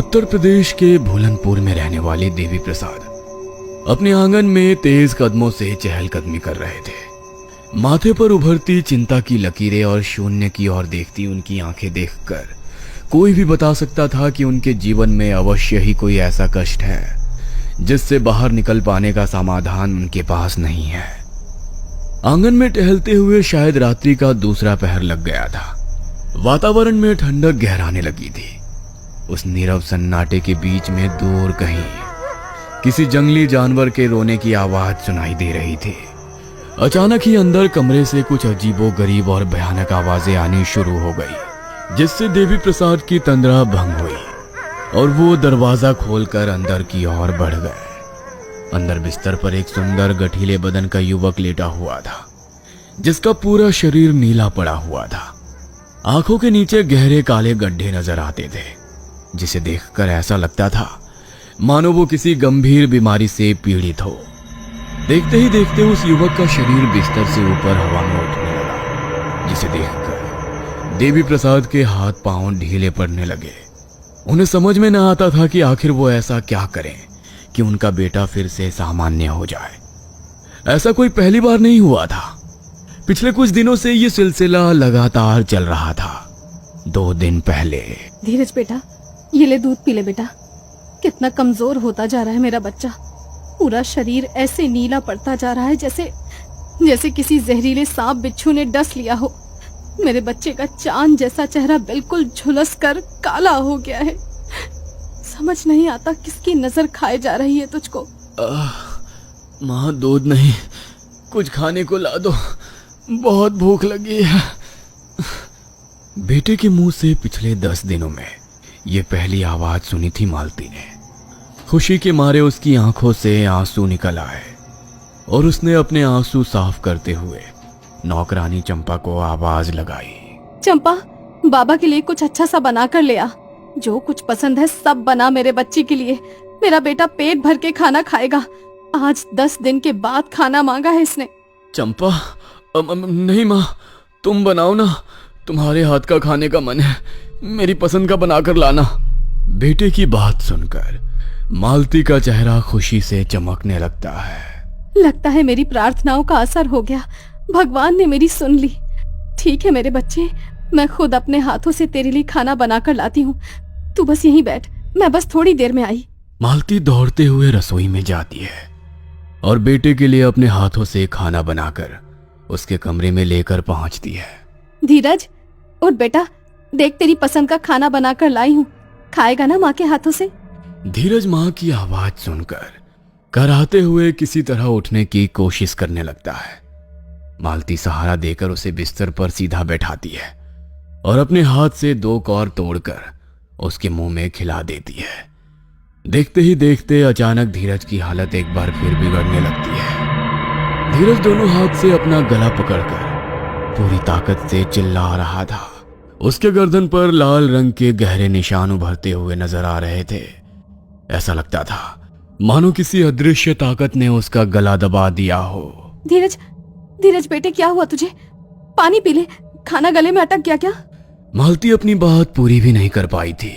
उत्तर प्रदेश के भूलनपुर में रहने वाले देवी प्रसाद अपने आंगन में तेज कदमों से चहलकदमी कर रहे थे। माथे पर उभरती चिंता की लकीरें और शून्य की ओर देखती उनकी आंखें देखकर कोई भी बता सकता था कि उनके जीवन में अवश्य ही कोई ऐसा कष्ट है जिससे बाहर निकल पाने का समाधान उनके पास नहीं है। आंगन में टहलते हुए शायद रात्रि का दूसरा पहर लग गया था। वातावरण में ठंडक गहराने लगी थी। उस नीरव सन्नाटे के बीच में दूर कहीं किसी जंगली जानवर के रोने की आवाज सुनाई दे रही थी। अचानक ही अंदर कमरे से कुछ अजीबोगरीब और भयानक आवाजें आनी शुरू हो गई, जिससे देवी प्रसाद की तंद्रा भंग हुई और वो दरवाजा खोलकर अंदर की ओर बढ़ गए। अंदर बिस्तर पर एक सुंदर गठीले बदन का युवक लेटा हुआ था, जिसका पूरा शरीर नीला पड़ा हुआ था। आंखों के नीचे गहरे काले गड्ढे नजर आते थे, जिसे देखकर ऐसा लगता था मानो वो किसी गंभीर बीमारी से पीड़ित हो। देखते ही देखते उस युवक का शरीर बिस्तर से ऊपर हवा में उठने लगा, जिसे देखकर देवी प्रसाद के हाथ पांव ढीले पड़ने लगे। उन्हें समझ में न आता था कि आखिर वो ऐसा क्या करें कि उनका बेटा फिर से सामान्य हो जाए। ऐसा कोई पहली बार नहीं हुआ था। पिछले कुछ दिनों से ये सिलसिला लगातार चल रहा था। 2 दिन पहले। धीरज बेटा, ये ले दूध पी ले बेटा। कितना कमजोर होता जा रहा है मेरा बच्चा। पूरा शरीर ऐसे नीला पड़ता जा रहा है जैसे किसी जहरीले सांप बिच्छू ने डस लिया हो। मेरे बच्चे का चांद जैसा चेहरा बिल्कुल झुलस कर काला हो गया है। समझ नहीं आता किसकी नजर खाए जा रही है तुझको। माँ, दूध नहीं, कुछ खाने को ला दो, बहुत भूख लगी है। बेटे के मुंह से पिछले 10 दिनों में ये पहली आवाज सुनी थी मालती ने। खुशी के मारे उसकी आंखों से आंसू निकल आए और उसने अपने आंसू साफ करते हुए नौकरानी चंपा को आवाज लगाई। चंपा, बाबा के लिए कुछ अच्छा सा बना कर ले आ। जो कुछ पसंद है सब बना मेरे बच्चे के लिए। मेरा बेटा पेट भर के खाना खाएगा। आज 10 दिन के बाद खाना मांगा है इसने। चंपा, नहीं माँ, तुम बनाओ ना, तुम्हारे हाथ का खाने का मन है। मेरी पसंद का बनाकर लाना। बेटे की बात सुनकर मालती का चेहरा खुशी से चमकने लगता है मेरी प्रार्थनाओं का असर हो गया। भगवान ने मेरी सुन ली। ठीक है मेरे बच्चे, मैं खुद अपने हाथों से तेरे लिए खाना बनाकर लाती हूँ। तू बस यहीं बैठ, मैं बस थोड़ी देर में आई। मालती दौड़ते हुए रसोई में जाती है और बेटे के लिए अपने हाथों से खाना बनाकर उसके कमरे में लेकर पहुंचती है। धीरज, उठ बेटा, देख तेरी पसंद का खाना बनाकर लाई हूँ। खाएगा ना माँ के हाथों से? धीरज माँ की आवाज सुनकर कराहते हुए किसी तरह उठने की कोशिश करने लगता है। मालती सहारा देकर उसे बिस्तर पर सीधा बैठाती है और अपने हाथ से 2 कौर तोड़कर उसके मुंह में खिला देती है। देखते ही देखते अचानक धीरज की हालत एक बार फिर बिगड़ने लगती है। धीरज दोनों हाथ से अपना गला पकड़कर पूरी ताकत से चिल्ला रहा था। उसके गर्दन पर लाल रंग के गहरे निशान उभरते हुए नजर आ रहे थे। ऐसा लगता था मानो किसी अदृश्य ताकत ने उसका गला दबा दिया हो। धीरज बेटे, क्या हुआ तुझे? पानी पी ले, खाना गले में अटक गया क्या? मालती अपनी बात पूरी भी नहीं कर पाई थी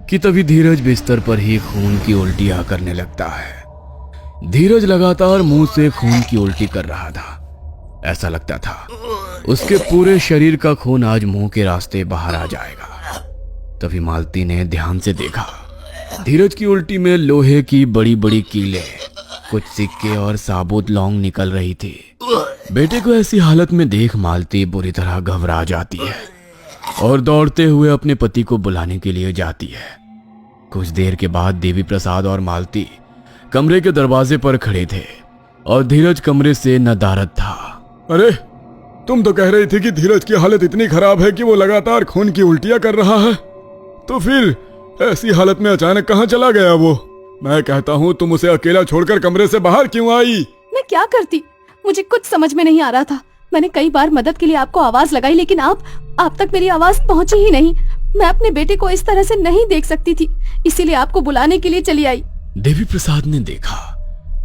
कि तभी धीरज बिस्तर पर ही खून की उल्टियां करने लगता है। धीरज लगातार मुंह से खून की उल्टी कर रहा था। ऐसा लगता था उसके पूरे शरीर का खून आज मुंह के रास्ते बाहर आ जाएगा। तभी मालती ने ध्यान से देखा। धीरज की उल्टी में लोहे की बड़ी बड़ी कीलें, कुछ सिक्के और साबुत लौंग निकल रही थी। बेटे को ऐसी हालत में देख मालती बुरी तरह घबरा जाती है और दौड़ते हुए अपने पति को बुलाने के लिए जाती है। कुछ देर के बाद देवी प्रसाद और मालती कमरे के दरवाजे पर खड़े थे और धीरज कमरे से नदारद था। अरे, तुम तो कह रही थी कि धीरज की हालत इतनी खराब है कि वो लगातार खून की उल्टियां कर रहा है, तो फिर ऐसी हालत में अचानक कहाँ चला गया वो? मैं कहता हूँ तुम उसे अकेला छोड़कर कमरे से बाहर क्यों आई? मैं क्या करती, मुझे कुछ समझ में नहीं आ रहा था। मैंने कई बार मदद के लिए आपको आवाज लगाई, लेकिन आप तक मेरी आवाज पहुँची ही नहीं। मैं अपने बेटे को इस तरह से नहीं देख सकती थी, इसीलिए आपको बुलाने के लिए चली आई। देवी प्रसाद ने देखा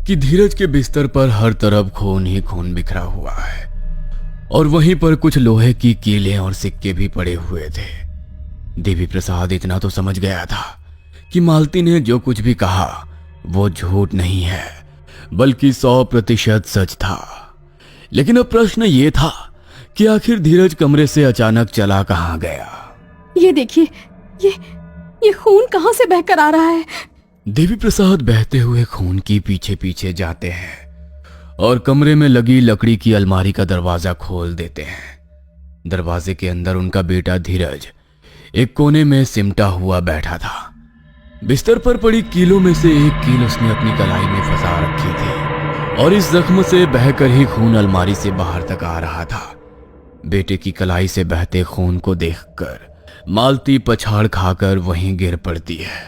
कि धीरज के बिस्तर पर हर तरफ खून ही खून बिखरा हुआ है और वहीं पर कुछ लोहे की कीलें और सिक्के भी पड़े हुए थे। देवी प्रसाद इतना तो समझ गया था कि मालती ने जो कुछ भी कहा वो झूठ नहीं है, बल्कि 100% सच था। लेकिन अब प्रश्न ये था कि आखिर धीरज कमरे से अचानक चला कहाँ गया। ये देखिए, ये खून कहाँ से बहकर आ रहा है? देवी प्रसाद बहते हुए खून की पीछे पीछे जाते हैं और कमरे में लगी लकड़ी की अलमारी का दरवाजा खोल देते हैं। दरवाजे के अंदर उनका बेटा धीरज एक कोने में सिमटा हुआ बैठा था। बिस्तर पर पड़ी कीलों में से एक कील उसने अपनी कलाई में फंसा रखी थी और इस जख्म से बहकर ही खून अलमारी से बाहर तक आ रहा था। बेटे की कलाई से बहते खून को देखकर मालती पछाड़ खाकर वहीं गिर पड़ती है।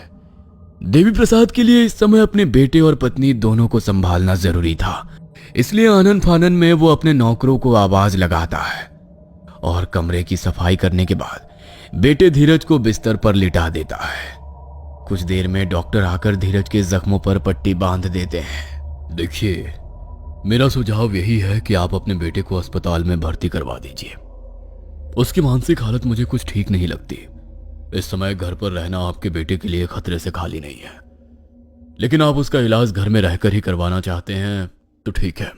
देवी प्रसाद के लिए इस समय अपने बेटे और पत्नी दोनों को संभालना जरूरी था, इसलिए आनन फानन में वो अपने नौकरों को आवाज लगाता है और कमरे की सफाई करने के बाद बेटे धीरज को बिस्तर पर लिटा देता है। कुछ देर में डॉक्टर आकर धीरज के जख्मों पर पट्टी बांध देते हैं। देखिए, मेरा सुझाव यही है कि आप अपने बेटे को अस्पताल में भर्ती करवा दीजिए। उसकी मानसिक हालत मुझे कुछ ठीक नहीं लगती। इस समय घर पर रहना आपके बेटे के लिए खतरे से खाली नहीं है, लेकिन आप उसका इलाज घर में रहकर ही करवाना चाहते हैं तो ठीक है,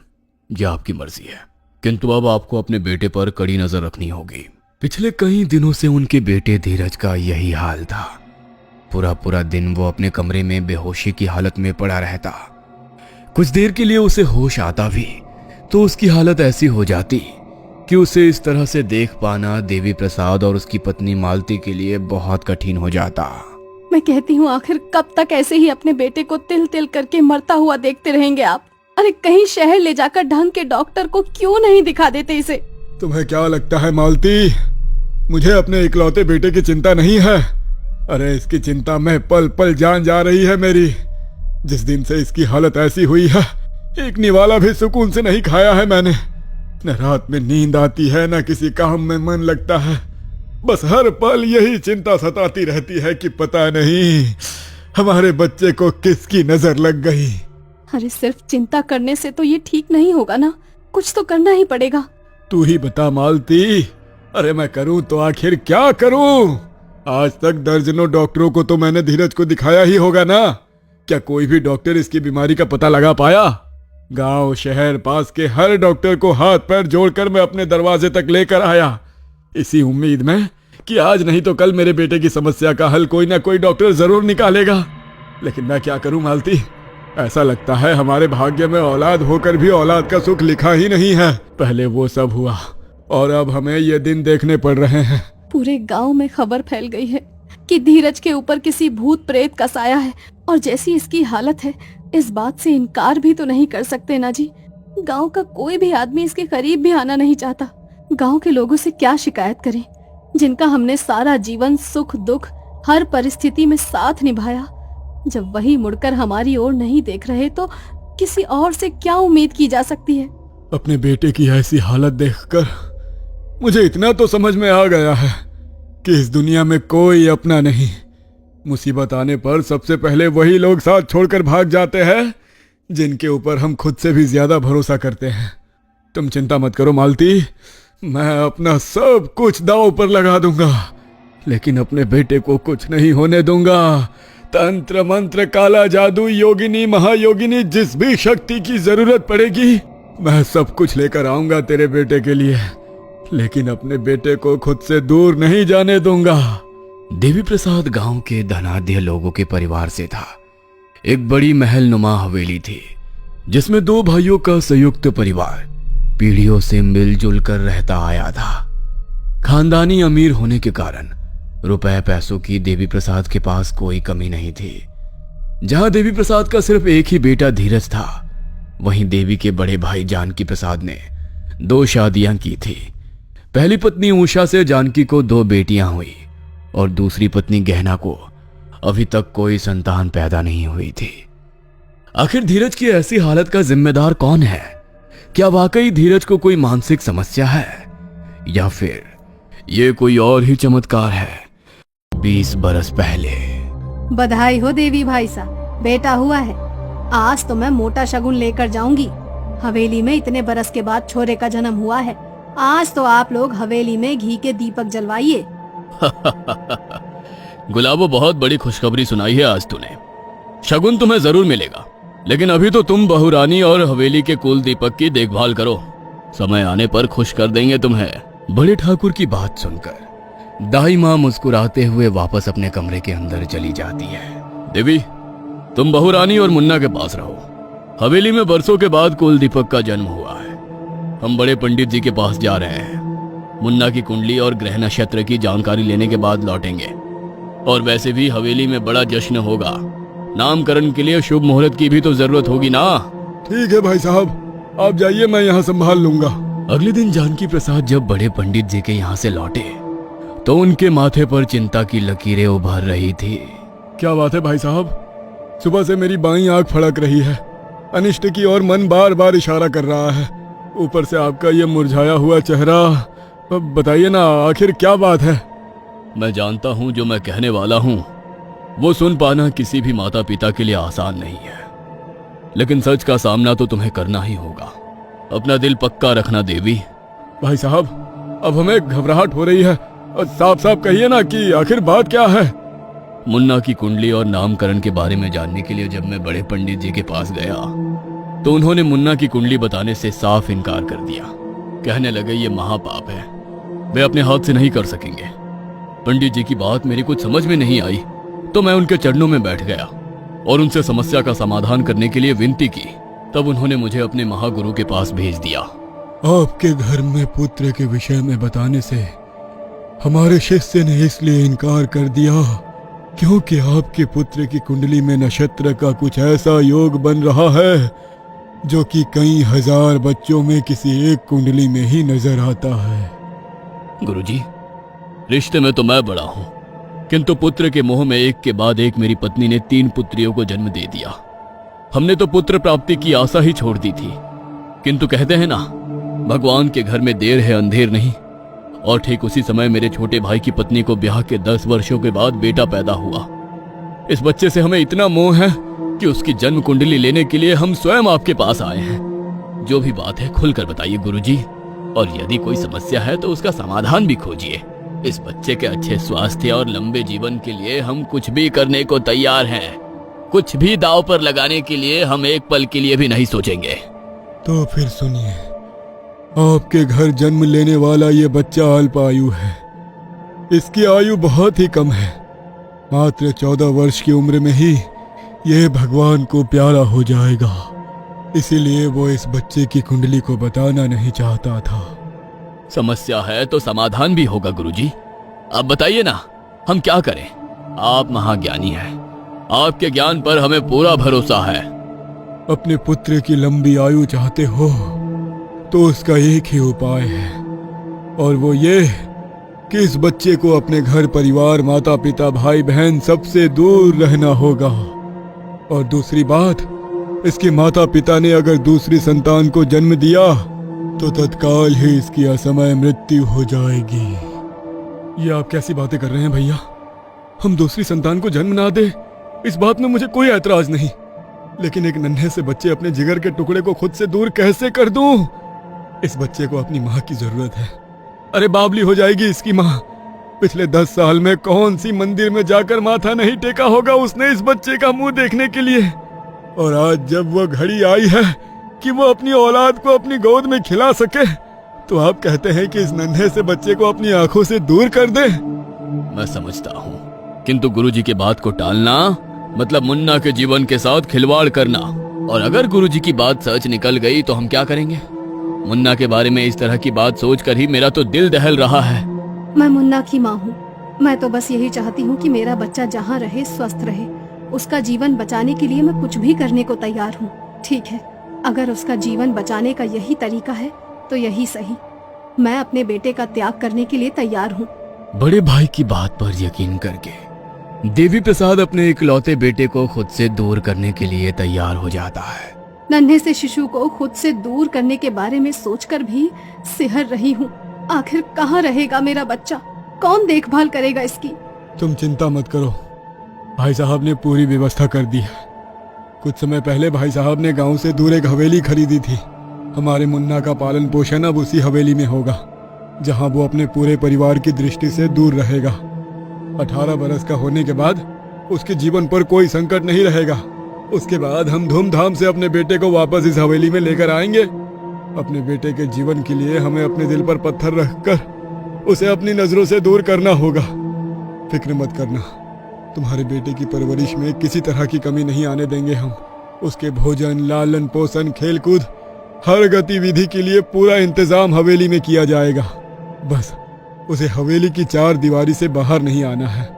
यह आपकी मर्जी है। किंतु अब आपको अपने बेटे पर कड़ी नजर रखनी होगी। पिछले कई दिनों से उनके बेटे धीरज का यही हाल था। पूरा पूरा दिन वो अपने कमरे में बेहोशी की हालत में पड़ा रहता। कुछ देर के लिए उसे होश आता भी तो उसकी हालत ऐसी हो जाती कि उसे इस तरह से देख पाना देवी प्रसाद और उसकी पत्नी मालती के लिए बहुत कठिन हो जाता। मैं कहती हूँ, आखिर कब तक ऐसे ही अपने बेटे को तिल तिल करके मरता हुआ देखते रहेंगे आप? अरे कहीं शहर ले जाकर ढंग के डॉक्टर को क्यों नहीं दिखा देते इसे? तुम्हें क्या लगता है मालती, मुझे अपने इकलौते बेटे की चिंता नहीं है? अरे इसकी चिंता में पल पल जान जा रही है मेरी। जिस दिन से इसकी हालत ऐसी हुई है, एक निवाला भी सुकून से नहीं खाया है मैंने। न रात में नींद आती है, न किसी काम में मन लगता है। बस हर पल यही चिंता सताती रहती है कि पता नहीं हमारे बच्चे को किसकी नजर लग गई। अरे सिर्फ चिंता करने से तो ये ठीक नहीं होगा ना, कुछ तो करना ही पड़ेगा। तू ही बता मालती, अरे मैं करूं तो आखिर क्या करूं? आज तक दर्जनों डॉक्टरों को तो मैंने धीरज को दिखाया ही होगा ना। क्या कोई भी डॉक्टर इसकी बीमारी का पता लगा पाया? गांव शहर पास के हर डॉक्टर को हाथ पैर जोड़कर मैं अपने दरवाजे तक लेकर आया, इसी उम्मीद में कि आज नहीं तो कल मेरे बेटे की समस्या का हल कोई ना कोई डॉक्टर जरूर निकालेगा। लेकिन मैं क्या करूं मालती, ऐसा लगता है हमारे भाग्य में औलाद होकर भी औलाद का सुख लिखा ही नहीं है। पहले वो सब हुआ और अब हमें ये दिन देखने पड़ रहे हैं। पूरे गांव में खबर फैल गई है कि धीरज के ऊपर किसी भूत प्रेत का साया है, और जैसी इसकी हालत है इस बात से इनकार भी तो नहीं कर सकते ना जी। गांव का कोई भी आदमी इसके करीब भी आना नहीं चाहता। गांव के लोगों से क्या शिकायत करें, जिनका हमने सारा जीवन सुख दुख हर परिस्थिति में साथ निभाया। जब वही मुड़कर हमारी ओर नहीं देख रहे तो किसी और से क्या उम्मीद की जा सकती है? अपने बेटे की ऐसी हालत देखकर मुझे इतना तो समझ में आ गया है कि इस दुनिया में कोई अपना नहीं। मुसीबत आने पर सबसे पहले वही लोग साथ छोड़कर भाग जाते हैं जिनके ऊपर हम खुद से भी ज्यादा भरोसा करते हैं। तुम चिंता मत करो मालती, मैं अपना सब कुछ दांव पर लगा दूंगा, लेकिन अपने बेटे को कुछ नहीं होने दूंगा। तंत्र मंत्र काला जादू योगिनी महायोगिनी जिस भी शक्ति की जरूरत पड़ेगी मैं सब कुछ लेकर आऊंगा तेरे बेटे के लिए, लेकिन अपने बेटे को खुद से दूर नहीं जाने दूंगा। देवी प्रसाद गांव के धनाढ्य लोगों के परिवार से था। एक बड़ी महल नुमा हवेली थी जिसमें दो भाइयों का संयुक्त परिवार पीढ़ियों से मिलजुल कर रहता आया था। खानदानी अमीर होने के कारण रुपए पैसों की देवी प्रसाद के पास कोई कमी नहीं थी। जहां देवी प्रसाद का सिर्फ एक ही बेटा धीरज था, वहीं देवी के बड़े भाई जानकी प्रसाद ने 2 शादियां की थी। पहली पत्नी उषा से जानकी को 2 बेटियां हुई और दूसरी पत्नी गहना को अभी तक कोई संतान पैदा नहीं हुई थी। आखिर धीरज की ऐसी हालत का जिम्मेदार कौन है? क्या वाकई धीरज को कोई मानसिक समस्या है या फिर ये कोई और ही चमत्कार है? 20 बरस पहले। बधाई हो देवी भाई साहब, बेटा हुआ है। आज तो मैं मोटा शगुन लेकर जाऊंगी। हवेली में इतने बरस के बाद छोरे का जन्म हुआ है। आज तो आप लोग हवेली में घी के दीपक जलवाइए। गुलाबो, बहुत बड़ी खुशखबरी सुनाई है आज तूने। शगुन तुम्हें जरूर मिलेगा, लेकिन अभी तो तुम बहुरानी और हवेली के कुल दीपक की देखभाल करो। समय आने पर खुश कर देंगे तुम्हें। बड़े ठाकुर की बात सुनकर दाई माँ मुस्कुराते हुए वापस अपने कमरे के अंदर चली जाती है। देवी, तुम बहुरानी और मुन्ना के पास रहो। हवेली में बरसों के बाद कुल दीपक का जन्म हुआ है। हम बड़े पंडित जी के पास जा रहे हैं। मुन्ना की कुंडली और ग्रह नक्षत्र की जानकारी लेने के बाद लौटेंगे। और वैसे भी हवेली में बड़ा जश्न होगा। नामकरण के लिए शुभ मुहूर्त की भी तो जरूरत होगी ना। ठीक है भाई साहब, आप जाइए, मैं यहाँ संभाल लूंगा। अगले दिन जानकी प्रसाद जब बड़े पंडित जी के यहाँ से लौटे तो उनके माथे पर चिंता की लकीरें उभर रही थी। क्या बात है भाई साहब, सुबह से मेरी बाईं आंख फड़क रही है। अनिष्ट की ओर मन बार बार इशारा कर रहा है। ऊपर से आपका ये मुरझाया हुआ चेहरा। बताइए ना, आखिर क्या बात है? मैं जानता हूँ जो मैं कहने वाला हूँ वो सुन पाना किसी भी माता पिता के लिए आसान नहीं है, लेकिन सच का सामना तो तुम्हें करना ही होगा। अपना दिल पक्का रखना देवी। भाई साहब, अब हमें घबराहट हो रही है। साफ साफ कहिए ना कि आखिर बात क्या है? मुन्ना की कुंडली और नामकरण के बारे में जानने के लिए जब मैं बड़े पंडित जी के पास गया तो उन्होंने मुन्ना की कुंडली बताने से साफ इनकार कर दिया। कहने लगे ये महापाप है, वे अपने हाथ से नहीं कर सकेंगे। पंडित जी की बात मेरी कुछ समझ में नहीं आई तो मैं उनके चरणों में बैठ गया और उनसे समस्या का समाधान करने के लिए विनती की। तब उन्होंने मुझे अपने महागुरु के पास भेज दिया। आपके घर में पुत्र के विषय में बताने से हमारे शिष्य ने इसलिए इनकार कर दिया क्योंकि आपके पुत्र की कुंडली में नक्षत्र का कुछ ऐसा योग बन रहा है जो कि कई हजार बच्चों में किसी एक कुंडली में ही नजर आता है। गुरुजी, रिश्ते में तो मैं बड़ा हूं, किंतु पुत्र के मोह में एक के बाद एक मेरी पत्नी ने 3 पुत्रियों को जन्म दे दिया। हमने तो पुत्र प्राप्ति की आशा ही छोड़ दी थी, किंतु कहते हैं ना, भगवान के घर में देर है अंधेर नहीं। और ठीक उसी समय मेरे छोटे भाई की पत्नी को ब्याह के 10 वर्षों के बाद बेटा पैदा हुआ। इस बच्चे से हमें इतना मोह है कि उसकी जन्म कुंडली लेने के लिए हम स्वयं आपके पास आए हैं। जो भी बात है खुलकर बताइए गुरुजी, और यदि कोई समस्या है तो उसका समाधान भी खोजिए। इस बच्चे के अच्छे स्वास्थ्य और लंबे जीवन के लिए हम कुछ भी करने को तैयार हैं। कुछ भी दांव पर लगाने के लिए हम एक पल के लिए भी नहीं सोचेंगे। तो फिर सुनिए, आपके घर जन्म लेने वाला ये बच्चा अल्प आयु है। इसकी आयु बहुत ही कम है। मात्र 14 वर्ष की उम्र में ही यह भगवान को प्यारा हो जाएगा। इसीलिए वो इस बच्चे की कुंडली को बताना नहीं चाहता था। समस्या है तो समाधान भी होगा गुरुजी। अब बताइए ना, हम क्या करें? आप महाज्ञानी हैं, आपके ज्ञान पर हमें पूरा भरोसा है। अपने पुत्र की लंबी आयु चाहते हो तो उसका एक ही उपाय है, और वो ये कि इस बच्चे को अपने घर परिवार, माता पिता, भाई बहन सबसे दूर रहना होगा। और दूसरी बात, इसके माता पिता ने अगर दूसरी संतान को जन्म दिया तो तत्काल ही इसकी असमय मृत्यु हो जाएगी। ये आप कैसी बातें कर रहे हैं भैया? हम दूसरी संतान को जन्म ना दे, इस बात में मुझे कोई ऐतराज नहीं, लेकिन एक नन्हे से बच्चे अपने जिगर के टुकड़े को खुद से दूर कैसे कर दूं? इस बच्चे को अपनी माँ की जरूरत है। अरे बावली हो जाएगी इसकी माँ। पिछले 10 साल में कौन सी मंदिर में जाकर माथा नहीं टेका होगा उसने इस बच्चे का मुंह देखने के लिए। और आज जब वो घड़ी आई है कि वो अपनी औलाद को अपनी गोद में खिला सके, तो आप कहते हैं कि इस नन्हे से बच्चे को अपनी आंखों से दूर कर दे। मैं समझता हूँ, किंतु गुरुजी की बात को टालना मतलब मुन्ना के जीवन के साथ खिलवाड़ करना। और अगर गुरुजी की बात सच निकल गई तो हम क्या करेंगे? मुन्ना के बारे में इस तरह की बात सोचकर ही मेरा तो दिल दहल रहा है। मैं मुन्ना की माँ हूँ। मैं तो बस यही चाहती हूँ कि मेरा बच्चा जहाँ रहे स्वस्थ रहे। उसका जीवन बचाने के लिए मैं कुछ भी करने को तैयार हूँ। ठीक है, अगर उसका जीवन बचाने का यही तरीका है तो यही सही। मैं अपने बेटे का त्याग करने के लिए तैयार हूँ। बड़े भाई की बात पर यकीन करके देवी प्रसाद अपने इकलौते बेटे को खुद से दूर करने के लिए तैयार हो जाता है। नन्हे से शिशु को खुद से दूर करने के बारे में सोचकर भी सिहर रही हूँ। आखिर कहाँ रहेगा मेरा बच्चा? कौन देखभाल करेगा इसकी? तुम चिंता मत करो, भाई साहब ने पूरी व्यवस्था कर दी है। कुछ समय पहले भाई साहब ने गांव से दूर एक हवेली खरीदी थी। हमारे मुन्ना का पालन पोषण अब उसी हवेली में होगा, जहां वो अपने पूरे परिवार की दृष्टि से दूर रहेगा। 18 बरस का होने के बाद उसके जीवन पर कोई संकट नहीं रहेगा। उसके बाद हम धूमधाम से अपने बेटे को वापस इस हवेली में लेकर आएंगे। अपने बेटे के जीवन के लिए हमें अपने दिल पर पत्थर रखकर उसे अपनी नजरों से दूर करना होगा। फिक्र मत करना, तुम्हारे बेटे की परवरिश में किसी तरह की कमी नहीं आने देंगे हम। उसके भोजन, लालन पोषण, खेलकूद, हर गतिविधि के लिए पूरा इंतजाम हवेली में किया जाएगा। बस उसे हवेली की 4 दीवारी से बाहर नहीं आना है।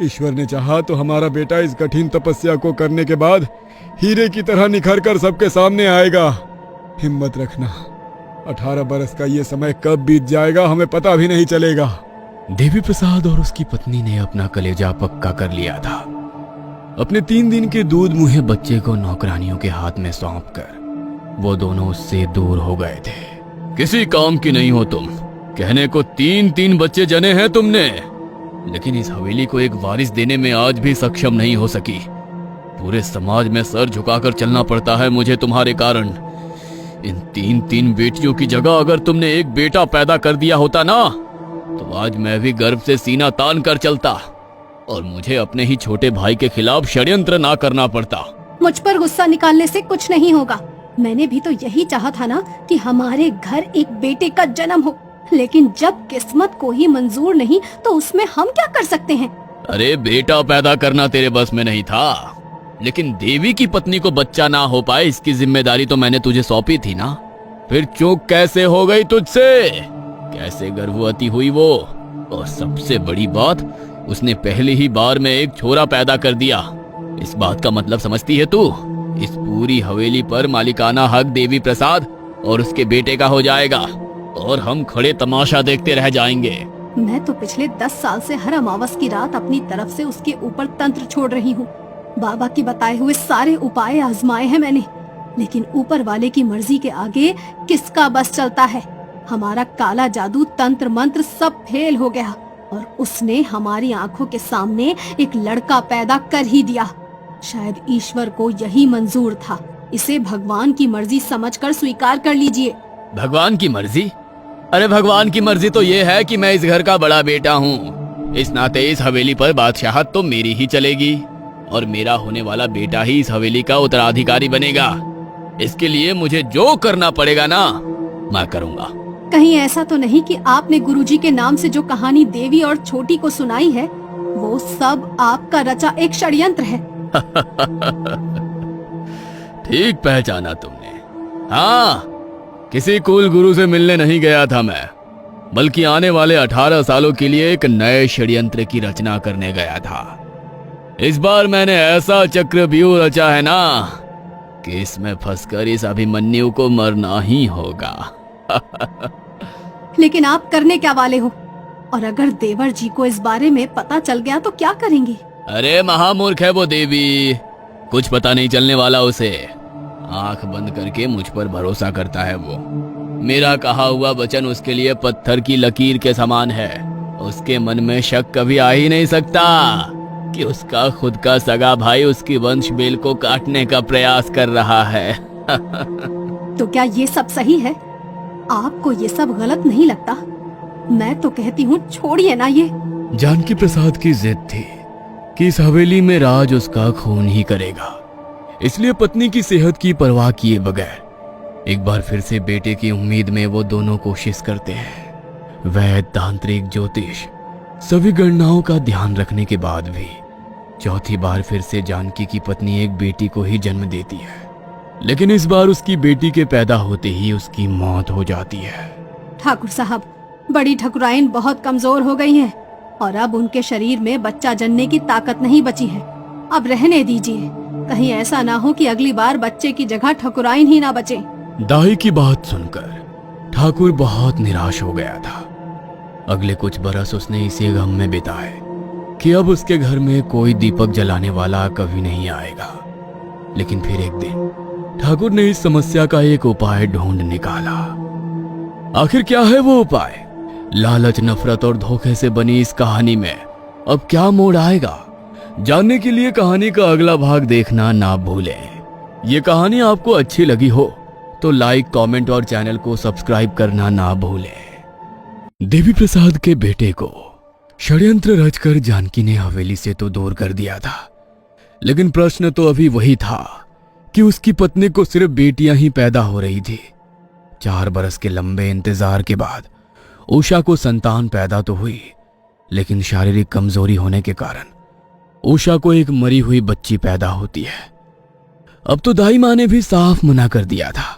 ईश्वर ने चाहा तो हमारा बेटा इस कठिन तपस्या को करने के बाद हीरे की तरह निखर कर सबके सामने आएगा। हिम्मत रखना, 18 बरस का ये समय कब बीत जाएगा हमें पता भी नहीं चलेगा। देवी प्रसाद और उसकी पत्नी ने अपना कलेजा पक्का कर लिया था। अपने 3 दिन के दूध मुहे बच्चे को नौकरानियों के हाथ में सौंपकर वो दोनों उससे दूर हो गए थे। किसी काम की नहीं हो तुम, कहने को 3 बच्चे जने हैं तुमने, लेकिन इस हवेली को एक वारिस देने में आज भी सक्षम नहीं हो सकी। पूरे समाज में सर झुकाकर चलना पड़ता है मुझे तुम्हारे कारण। इन 3 बेटियों की जगह अगर तुमने एक बेटा पैदा कर दिया होता ना, तो आज मैं भी गर्व से सीना तान कर चलता और मुझे अपने ही छोटे भाई के खिलाफ षड्यंत्र ना करना पड़ता। मुझ पर गुस्सा निकालने से कुछ नहीं होगा। मैंने भी तो यही चाहा था ना कि हमारे घर एक बेटे का जन्म हो, लेकिन जब किस्मत को ही मंजूर नहीं तो उसमें हम क्या कर सकते हैं। अरे बेटा पैदा करना तेरे बस में नहीं था, लेकिन देवी की पत्नी को बच्चा ना हो पाए इसकी जिम्मेदारी तो मैंने तुझे सौंपी थी ना। फिर चूक कैसे हो गई तुझसे? कैसे गर्भवती हुई वो? और सबसे बड़ी बात, उसने पहली ही बार में एक छोरा पैदा कर दिया। इस बात का मतलब समझती है तू? इस पूरी हवेली पर मालिकाना हक देवी प्रसाद और उसके बेटे का हो जाएगा और हम खड़े तमाशा देखते रह जाएंगे। मैं तो पिछले 10 साल से हर अमावस की रात अपनी तरफ से उसके ऊपर तंत्र छोड़ रही हूँ। बाबा के बताए हुए सारे उपाय आजमाए हैं मैंने, लेकिन ऊपर वाले की मर्जी के आगे किसका बस चलता है। हमारा काला जादू, तंत्र मंत्र सब फेल हो गया और उसने हमारी आंखों के सामने एक लड़का पैदा कर ही दिया। शायद ईश्वर को यही मंजूर था। इसे भगवान की मर्जी समझकर स्वीकार कर लीजिए। भगवान की मर्जी? अरे भगवान की मर्जी तो ये है कि मैं इस घर का बड़ा बेटा हूँ। इस नाते इस हवेली पर बादशाहत तो मेरी ही चलेगी और मेरा होने वाला बेटा ही इस हवेली का उत्तराधिकारी बनेगा। इसके लिए मुझे जो करना पड़ेगा ना, मैं करूँगा। कहीं ऐसा तो नहीं कि आपने गुरुजी के नाम से जो कहानी देवी और छोटी को सुनाई है वो सब आपका रचा एक षड्यंत्र है? ठीक पहचाना तुमने। हाँ, किसी कुल गुरु से मिलने नहीं गया था मैं, बल्कि आने वाले 18 सालों के लिए एक नए षड्यंत्र की रचना करने गया था। इस बार मैंने ऐसा चक्रव्यूह रचा है ना कि इसमें फंसकर इस अभिमन्यु को मरना ही होगा। लेकिन आप करने क्या वाले हो? और अगर देवर जी को इस बारे में पता चल गया तो क्या करेंगे? अरे महामूर्ख है वो देवी, कुछ पता नहीं चलने वाला उसे। आंख बंद करके मुझ पर भरोसा करता है वो। मेरा कहा हुआ वचन उसके लिए पत्थर की लकीर के समान है। उसके मन में शक कभी आ ही नहीं सकता कि उसका खुद का सगा भाई उसकी वंश बेल को काटने का प्रयास कर रहा है। तो क्या ये सब सही है? आपको ये सब गलत नहीं लगता? मैं तो कहती हूँ छोड़िए ना ये। जानकी प्रसाद की जिद थी कि इस हवेली में राज उसका खून ही करेगा, इसलिए पत्नी की सेहत की परवाह किए बगैर एक बार फिर से बेटे की उम्मीद में वो दोनों कोशिश करते हैं। वैद, तांत्रिक, ज्योतिष सभी गणनाओं का ध्यान रखने के बाद भी चौथी बार फिर से जानकी की पत्नी एक बेटी को ही जन्म देती है, लेकिन इस बार उसकी बेटी के पैदा होते ही उसकी मौत हो जाती है। ठाकुर साहब, बड़ी ठकुराइन बहुत कमजोर हो गई हैं और अब उनके शरीर में बच्चा जनने की ताकत नहीं बची है। अब रहने दीजिए, कहीं ऐसा ना हो कि अगली बार बच्चे की जगह ठकुराइन ही ना बचे। दाई की बात सुनकर ठाकुर बहुत निराश हो गया था। अगले कुछ बरस उसने इसी गम में बिताए कि अब उसके घर में कोई दीपक जलाने वाला कभी नहीं आएगा। लेकिन फिर एक दिन ठाकुर ने इस समस्या का एक उपाय ढूंढ निकाला। आखिर क्या है वो उपाय? लालच, नफरत और धोखे से बनी इस कहानी में अब क्या मोड़ आएगा? जानने के लिए कहानी का अगला भाग देखना ना भूलें। ये कहानी आपको अच्छी लगी हो तो लाइक, कमेंट और चैनल को सब्सक्राइब करना ना भूलें। देवी प्रसाद के बेटे को षड्यंत्र रचकर जानकी ने हवेली से तो दूर कर दिया था, लेकिन प्रश्न तो अभी वही था कि उसकी पत्नी को सिर्फ बेटियां ही पैदा हो रही थी। 4 बरस के लंबे इंतजार के बाद उषा को संतान पैदा तो हुई, लेकिन शारीरिक कमजोरी होने के कारण उषा को एक मरी हुई बच्ची पैदा होती है। अब तो दाई माँ ने भी साफ मना कर दिया था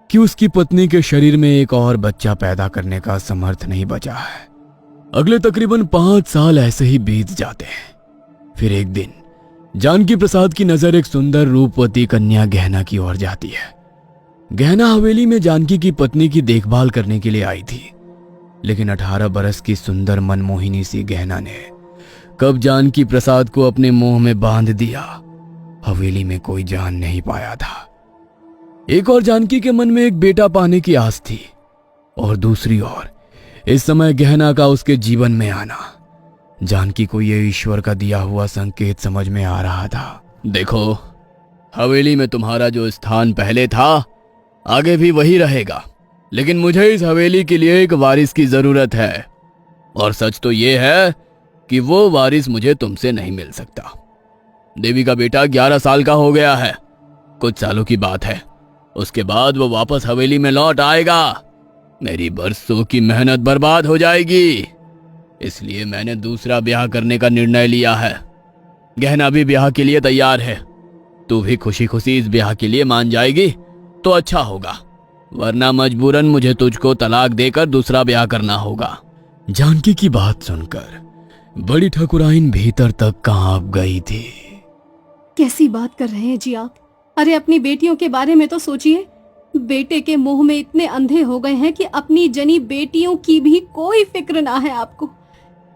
कि उसकी पत्नी के शरीर में एक और बच्चा पैदा करने का समर्थ नहीं बचा है। अगले तकरीबन 5 साल ऐसे ही बीत जाते हैं। फिर एक दिन जानकी प्रसाद की नजर एक सुंदर रूपवती कन्या गहना की ओर जाती है। गहना हवेली में जानकी की पत्नी की देखभाल करने के लिए आई थी, लेकिन 18 बरस की सुंदर मनमोहिनी सी गहना ने कब जानकी प्रसाद को अपने मोह में बांध दिया, हवेली में कोई जान नहीं पाया था। एक और जानकी के मन में एक बेटा पाने की आस थी, और दूसरी ओर इस समय गहना का उसके जीवन में आना। जानकी को यह ईश्वर का दिया हुआ संकेत समझ में आ रहा था। देखो, हवेली में तुम्हारा जो स्थान पहले था आगे भी वही रहेगा, लेकिन मुझे इस हवेली के लिए एक वारिस की जरूरत है, और सच तो यह है कि वो वारिस मुझे तुमसे नहीं मिल सकता। देवी का बेटा 11 साल का हो गया है, कुछ सालों की बात है, उसके बाद वो वापस हवेली में लौट आएगा। मेरी बरसों की मेहनत बर्बाद हो जाएगी, इसलिए मैंने दूसरा ब्याह करने का निर्णय लिया है। गहना भी ब्याह के लिए तैयार है, तू भी खुशी खुशी इस ब्याह के लिए मान जाएगी तो अच्छा होगा, वरना मजबूरन मुझे तुझको तलाक देकर दूसरा ब्याह करना होगा। जानकी की बात सुनकर बड़ी ठकुराइन भीतर तक कांप गई थी। कैसी बात कर रहे हैं जी आप? अरे अपनी बेटियों के बारे में तो सोचिए। बेटे के मोह में इतने अंधे हो गए हैं कि अपनी जनी बेटियों की भी कोई फिक्र ना है आपको।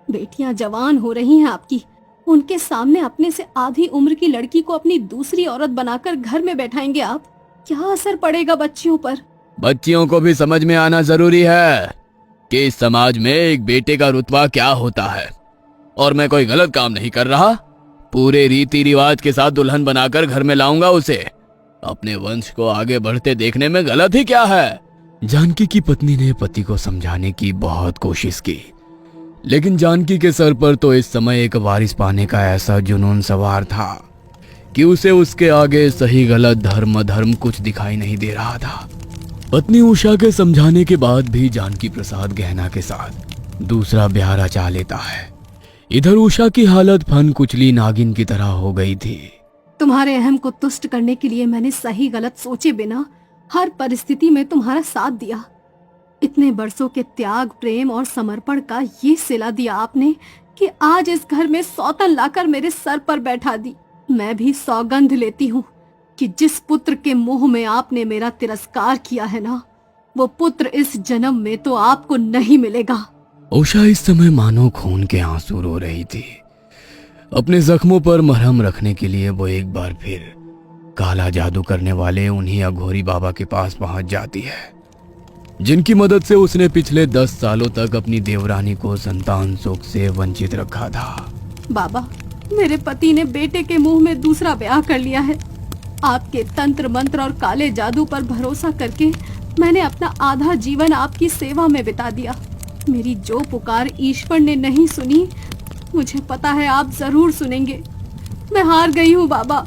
बेटियां जवान हो रही हैं आपकी, उनके सामने अपने से आधी उम्र की लड़की को अपनी दूसरी औरत बनाकर घर में बैठाएंगे आप? क्या असर पड़ेगा बच्चियों पर? बच्चियों को भी समझ में आना जरूरी है कि इस समाज में एक बेटे का रुतबा क्या होता है, और मैं कोई गलत काम नहीं कर रहा। पूरे रीति रिवाज के साथ दुल्हन बनाकर घर में लाऊंगा उसे। अपने वंश को आगे बढ़ते देखने में गलत ही क्या है? जानकी की पत्नी ने पति को समझाने की बहुत कोशिश की, लेकिन जानकी के सर पर तो इस समय एक वारिस पाने का ऐसा जुनून सवार था कि उसे उसके आगे सही गलत धर्म कुछ दिखाई नहीं दे रहा था। पत्नी उषा के समझाने के बाद भी जानकी प्रसाद गहना के साथ दूसरा ब्याह रचा लेता है। इधर उषा की हालत फन कुचली नागिन की तरह हो गई थी। तुम्हारे अहम को तुष्ट करने के लिए मैंने सही गलत सोचे बिना हर परिस्थिति में तुम्हारा साथ दिया। इतने बरसों के त्याग, प्रेम और समर्पण का ये सिला दिया आपने कि आज इस घर में सौतन लाकर मेरे सर पर बैठा दी। मैं भी सौगंध लेती हूँ कि जिस पुत्र के मोह में आपने मेरा तिरस्कार किया है ना, वो पुत्र इस जन्म में तो आपको नहीं मिलेगा। उषा इस समय मानो खून के आंसू रो रही थी। अपने जख्मों पर मरहम रखने के लिए वो एक बार फिर काला जादू करने वाले उन्हीं अघोरी बाबा के पास पहुंच जाती है, जिनकी मदद से उसने पिछले 10 सालों तक अपनी देवरानी को संतान सुख से वंचित रखा था। बाबा, मेरे पति ने बेटे के मुंह में दूसरा ब्याह कर लिया है। आपके तंत्र मंत्र और काले जादू पर भरोसा करके मैंने अपना आधा जीवन आपकी सेवा में बिता दिया। मेरी जो पुकार ईश्वर ने नहीं सुनी, मुझे पता है आप जरूर सुनेंगे। मैं हार गई हूँ बाबा।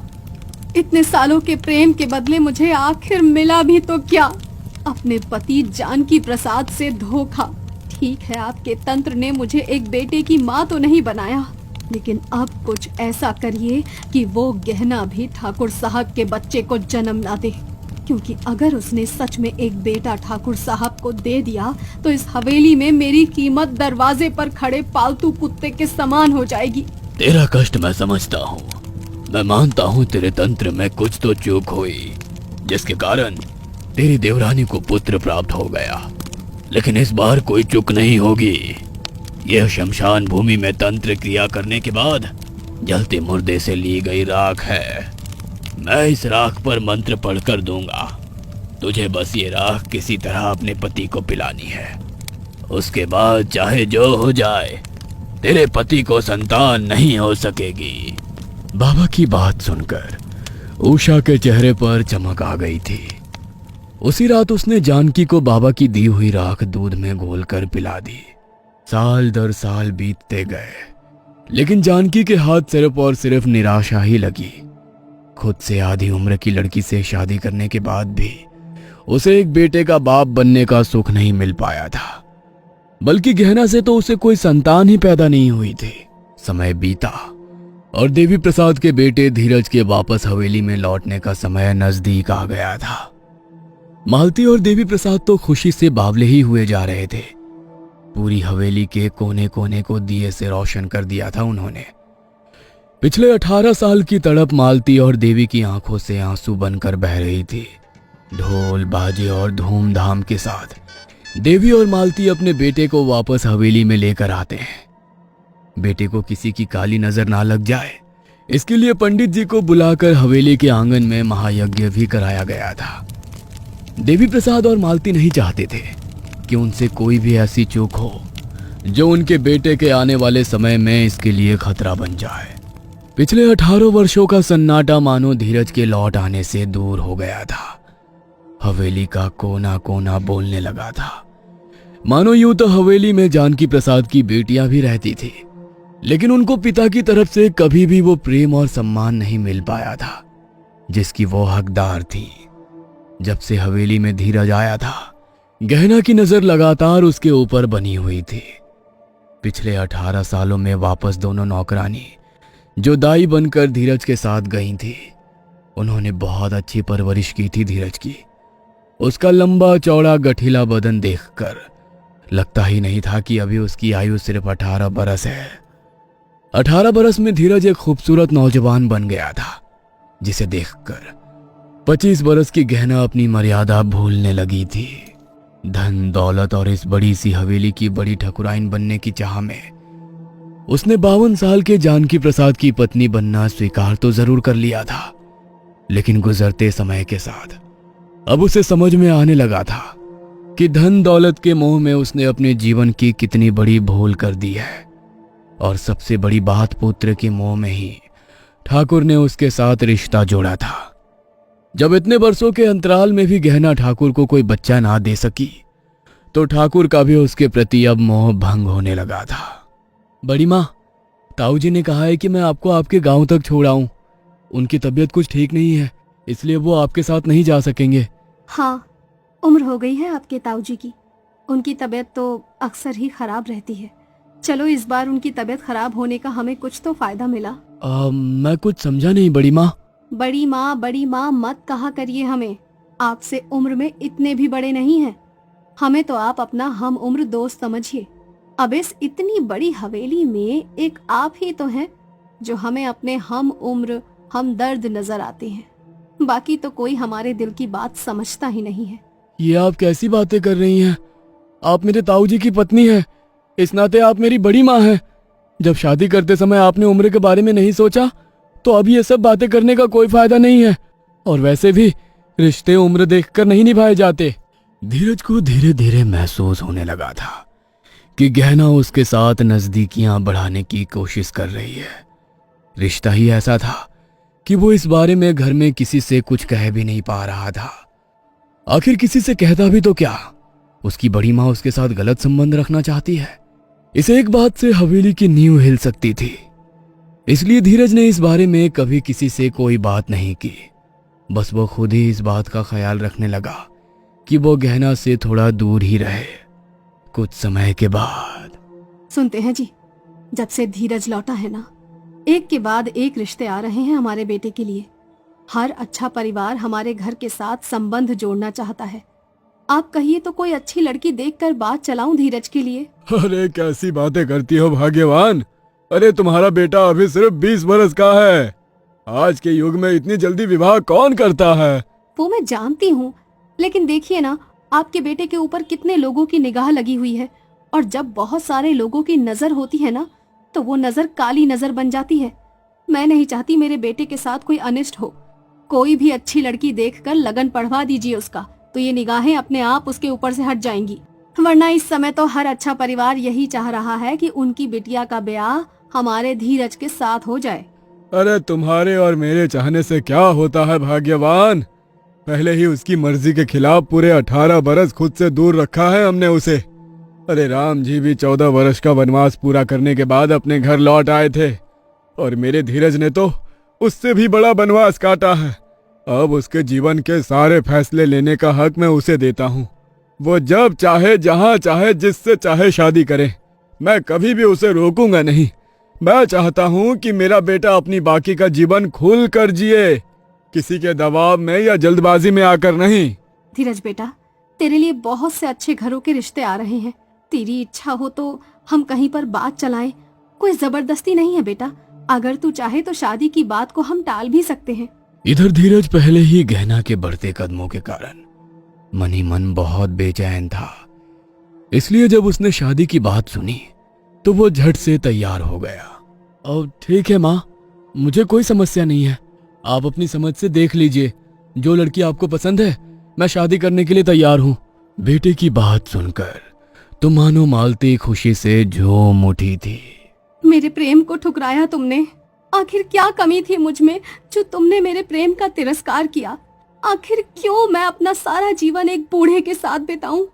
इतने सालों के प्रेम के बदले मुझे आखिर मिला भी तो क्या? अपने पति जानकी प्रसाद से धोखा। ठीक है, आपके तंत्र ने मुझे एक बेटे की माँ तो नहीं बनाया, लेकिन अब कुछ ऐसा करिए कि वो गहना भी ठाकुर साहब के बच्चे को जन्म ना दे, क्योंकि अगर उसने सच में एक बेटा ठाकुर साहब को दे दिया तो इस हवेली में मेरी कीमत दरवाजे पर खड़े पालतू कुत्ते के समान हो जाएगी। तेरा कष्ट मैं समझता हूँ। मैं मानता हूँ तेरे तंत्र में कुछ तो चूक हुई, जिसके कारण तेरी देवरानी को पुत्र प्राप्त हो गया, लेकिन इस बार कोई चूक नहीं होगी। यह शमशान भूमि में तंत्र क्रिया करने के बाद जलते मुर्दे से ली गई राख है। मैं इस राख पर मंत्र पढ़कर दूंगा। तुझे बस ये राख किसी तरह अपने पति को पिलानी है। उसके बाद चाहे जो हो जाए, तेरे पति को संतान नहीं हो सकेगी। बाबा की बात सुनकर उषा के चेहरे पर चमक आ गई थी। उसी रात उसने जानकी को बाबा की दी हुई राख दूध में घोलकर पिला दी। साल दर साल बीतते गए, लेकिन जानकी के हाथ सिर्फ और सिर्फ निराशा ही लगी। खुद से आधी उम्र की लड़की से शादी करने के बाद भी उसे एक बेटे का बाप बनने का सुख नहीं मिल पाया था, बल्कि गहना से तो उसे कोई संतान ही पैदा नहीं हुई थी। समय बीता और देवी प्रसाद के बेटे धीरज के वापस हवेली में लौटने का समय नजदीक आ गया था। मालती और देवी प्रसाद तो खुशी से बावले ही हुए जा रहे थे। पूरी हवेली के कोने कोने को दिए से रोशन कर दिया था उन्होंने। पिछले 18 साल की तड़प मालती और देवी की आंखों से आंसू बनकर बह रही थी। ढोल बाजे और धूमधाम के साथ देवी और मालती अपने बेटे को वापस हवेली में लेकर आते हैं। बेटे को किसी की काली नजर ना लग जाए, इसके लिए पंडित जी को बुलाकर हवेली के आंगन में महायज्ञ भी कराया गया था। देवी प्रसाद और मालती नहीं चाहते थे कि उनसे कोई भी ऐसी चूक हो जो उनके बेटे के आने वाले समय में इसके लिए खतरा बन जाए। पिछले 18 वर्षों का सन्नाटा मानो धीरज के लौट आने से दूर हो गया था। हवेली का कोना कोना बोलने लगा था। मानो यूं तो हवेली में जानकी प्रसाद की बेटियां भी रहती थी, लेकिन उनको पिता की तरफ से कभी भी वो प्रेम और सम्मान नहीं मिल पाया था जिसकी वो हकदार थी। जब से हवेली में धीरज आया था, गहना की नजर लगातार उसके ऊपर बनी हुई थी। पिछले 18 सालों में वापस दोनों नौकरानी जो दाई बनकर धीरज के साथ गई थी, उन्होंने बहुत अच्छी परवरिश की थी धीरज की। उसका लंबा चौड़ा गठीला बदन देखकर लगता ही नहीं था कि अभी उसकी आयु सिर्फ 18 बरस है। 18 बरस में धीरज एक खूबसूरत नौजवान बन गया था, जिसे देखकर 25 बरस की गहना अपनी मर्यादा भूलने लगी थी। धन दौलत और इस बड़ी सी हवेली की बड़ी ठकुराइन बनने की चाह में उसने 52 साल के जानकी प्रसाद की पत्नी बनना स्वीकार तो जरूर कर लिया था, लेकिन गुजरते समय के साथ अब उसे समझ में आने लगा था कि धन दौलत के मोह में उसने अपने जीवन की कितनी बड़ी भूल कर दी है। और सबसे बड़ी बात, पुत्र के मोह में ही ठाकुर ने उसके साथ रिश्ता जोड़ा था। जब इतने वर्षों के अंतराल में भी गहना ठाकुर को कोई बच्चा ना दे सकी, तो ठाकुर का भी उसके प्रति अब मोह भंग होने लगा था। बड़ी माँ, ताऊ जी ने कहा है कि मैं आपको आपके गांव तक छोड़ आऊं। उनकी तबीयत कुछ ठीक नहीं है, इसलिए वो आपके साथ नहीं जा सकेंगे। हाँ, उम्र हो गई है आपके ताऊ जी की। उनकी तबीयत तो अक्सर ही खराब रहती है। चलो, इस बार उनकी तबीयत खराब होने का हमें कुछ तो फायदा मिला। मैं कुछ समझा नहीं बड़ी माँ। बड़ी माँ मत कहा करिए हमें। आपसे उम्र में इतने भी बड़े नहीं हैं। हमें तो आप अपना हम उम्र दोस्त समझिए। अब इस इतनी बड़ी हवेली में एक आप ही तो हैं जो हमें अपने हम उम्र हम दर्द नजर आते हैं। बाकी तो कोई हमारे दिल की बात समझता ही नहीं है। ये आप कैसी बातें कर रही हैं? आप मेरे ताऊ जी की पत्नी हैं, इस नाते आप मेरी बड़ी माँ हैं। जब शादी करते समय आपने उम्र के बारे में नहीं सोचा, तो अब ये सब बातें करने का कोई फायदा नहीं है। और वैसे भी रिश्ते उम्र देखकर नहीं निभाए जाते। धीरज को धीरे धीरे महसूस होने लगा था कि गहना उसके साथ नजदीकियां बढ़ाने की कोशिश कर रही है। रिश्ता ही ऐसा था कि वो इस बारे में घर में किसी से कुछ कह भी नहीं पा रहा था। आखिर किसी से कहता भी तो क्या? उसकी बड़ी माँ उसके साथ गलत संबंध रखना चाहती है। इसे एक बात से हवेली की नींव हिल सकती थी, इसलिए धीरज ने इस बारे में कभी किसी से कोई बात नहीं की। बस वो खुद ही इस बात का ख्याल रखने लगा कि वो गहना से थोड़ा दूर ही रहे। कुछ समय के बाद सुनते हैं जी, जब से धीरज लौटा है ना, एक के बाद एक रिश्ते आ रहे हैं हमारे बेटे के लिए। हर अच्छा परिवार हमारे घर के साथ संबंध जोड़ना चाहता है। आप कहिए तो कोई अच्छी लड़की देखकर बात चलाऊं धीरज के लिए। अरे कैसी बातें करती हो भाग्यवान। अरे तुम्हारा बेटा अभी सिर्फ 20 बरस का है। आज के युग में इतनी जल्दी विवाह कौन करता है? वो मैं जानती हूँ, लेकिन देखिए ना, आपके बेटे के ऊपर कितने लोगों की निगाह लगी हुई है। और जब बहुत सारे लोगों की नजर होती है ना, तो वो नजर काली नजर बन जाती है। मैं नहीं चाहती मेरे बेटे के साथ कोई अनिष्ट हो। कोई भी अच्छी लड़की देखकर लगन पढ़वा दीजिए उसका, तो ये निगाहें अपने आप उसके ऊपर से हट जाएंगी। वरना इस समय तो हर अच्छा परिवार यही चाह रहा है कि उनकी बिटिया का ब्याह हमारे धीरज के साथ हो जाए। अरे तुम्हारे और मेरे चाहने से क्या होता है भाग्यवान। पहले ही उसकी मर्जी के खिलाफ पूरे 18 बरस खुद से दूर रखा है हमने उसे। अरे राम जी भी 14 वर्ष का वनवास पूरा करने के बाद अपने घर लौट आए थे और मेरे धीरज ने तो उससे भी बड़ा वनवास काटा है। अब उसके जीवन के सारे फैसले लेने का हक मैं उसे देता हूँ। वो जब चाहे, जहाँ चाहे, जिससे चाहे शादी करे। मैं कभी भी उसे रोकूंगा नहीं। मैं चाहता हूँ कि मेरा बेटा अपनी बाकी का जीवन खुल कर जिए, किसी के दबाव में या जल्दबाजी में आकर नहीं। धीरज बेटा, तेरे लिए बहुत से अच्छे घरों के रिश्ते आ रहे हैं। तेरी इच्छा हो तो हम कहीं पर बात चलाएं। कोई जबरदस्ती नहीं है बेटा। अगर तू चाहे तो शादी की बात को हम टाल भी सकते हैं। इधर धीरज पहले ही गहना के बढ़ते कदमों के कारण मन ही मन बहुत बेचैन था। इसलिए जब उसने शादी की बात सुनी तो वो झट से तैयार हो गया। अब ठीक है माँ, मुझे कोई समस्या नहीं है। आप अपनी समझ से देख लीजिए, जो लड़की आपको पसंद है मैं शादी करने के लिए तैयार हूँ। बेटे की बात सुनकर तो मानो मालती खुशी से झूम उठी थी। मेरे प्रेम को ठुकराया तुमने। आखिर क्या कमी थी मुझ में जो तुमने मेरे प्रेम का तिरस्कार किया? आखिर क्यों मैं अपना सारा जीवन एक बूढ़े के साथ बिताऊं?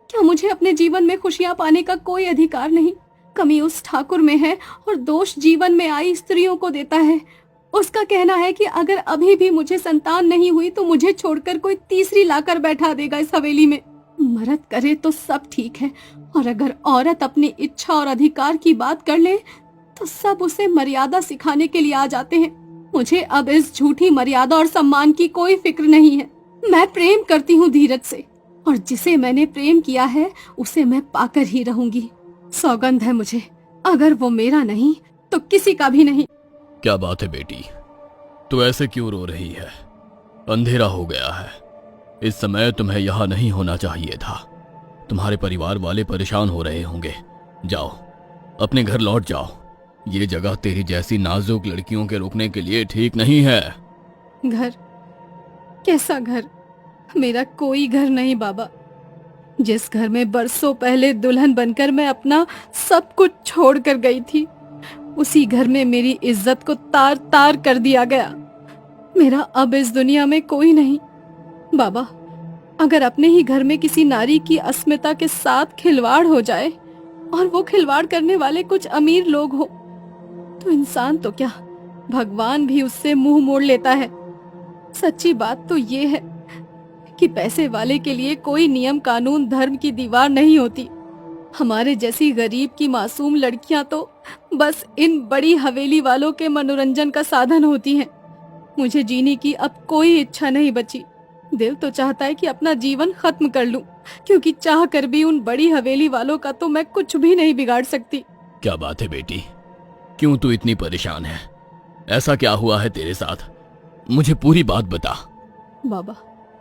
क्या मुझे अपने जीवन में खुशियां पाने का कोई अधिकार नहीं? कमी उस ठाकुर में है और दोष जीवन में आई स्त्रियों को देता है। उसका कहना है कि अगर अभी भी मुझे संतान नहीं हुई तो मुझे छोड़कर कोई तीसरी लाकर बैठा देगा इस हवेली में। मर्द करे तो सब ठीक है, और अगर औरत अपनी इच्छा और अधिकार की बात कर ले तो सब उसे मर्यादा सिखाने के लिए आ जाते हैं। मुझे अब इस झूठी मर्यादा और सम्मान की कोई फिक्र नहीं है। मैं प्रेम करती हूँ धीरज से, और जिसे मैंने प्रेम किया है उसे मैं पाकर ही रहूंगी। सौगंध है मुझे, अगर वो मेरा नहीं तो किसी का भी नहीं। क्या बात है बेटी, तू ऐसे क्यों रो रही है? अंधेरा हो गया है। इस समय तुम्हें यहाँ नहीं होना चाहिए था। तुम्हारे परिवार वाले परेशान हो रहे होंगे। जाओ, अपने घर लौट जाओ। ये जगह तेरी जैसी नाजुक लड़कियों के रुकने के लिए ठीक नहीं है। घर? कैसा घर? मेरा कोई घर नहीं बाबा। जिस घर में बरसों पहले दुल्हन बनकर मैं अपना सब कुछ छोड़ कर गई थी, उसी घर में मेरी इज्जत को तार तार कर दिया गया। मेरा अब इस दुनिया में कोई नहीं। बाबा, अगर अपने ही घर में किसी नारी की अस्मिता के साथ खिलवाड़ हो जाए और वो खिलवाड़ करने वाले कुछ अमीर लोग हो, तो इंसान तो क्या, भगवान भी उससे मुंह मोड़ लेता है। सच्ची बात तो ये है कि पैसे वाले के लिए कोई नियम कानून धर्म की दीवार नहीं होती। हमारे जैसी गरीब की मासूम लड़कियां तो बस इन बड़ी हवेली वालों के मनोरंजन का साधन होती हैं। मुझे जीने की अब कोई इच्छा नहीं बची। दिल तो चाहता है कि अपना जीवन खत्म कर लूं, क्योंकि चाह कर भी उन बड़ी हवेली वालों का तो मैं कुछ भी नहीं बिगाड़ सकती। क्या बात है बेटी, क्यों तू इतनी परेशान है? ऐसा क्या हुआ है तेरे साथ? मुझे पूरी बात बता। बाबा,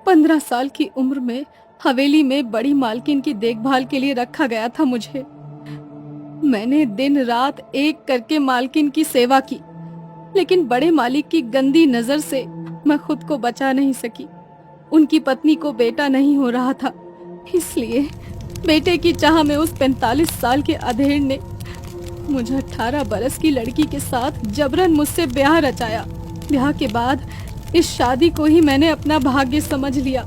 15 साल की उम्र में हवेली में बड़ी मालकिन की देखभाल के लिए रखा गया था मुझे। मैंने दिन रात एक करके मालकिन की सेवा की, लेकिन बड़े मालिक की गंदी नजर से मैं खुद को बचा नहीं सकी। उनकी पत्नी को बेटा नहीं हो रहा था, इसलिए बेटे की चाह में उस 45 साल के अधेड़ ने मुझे 18 बरस की लड़की के साथ जबरन मुझसे ब्याह रचाया। ब्याह के बाद इस शादी को ही मैंने अपना भाग्य समझ लिया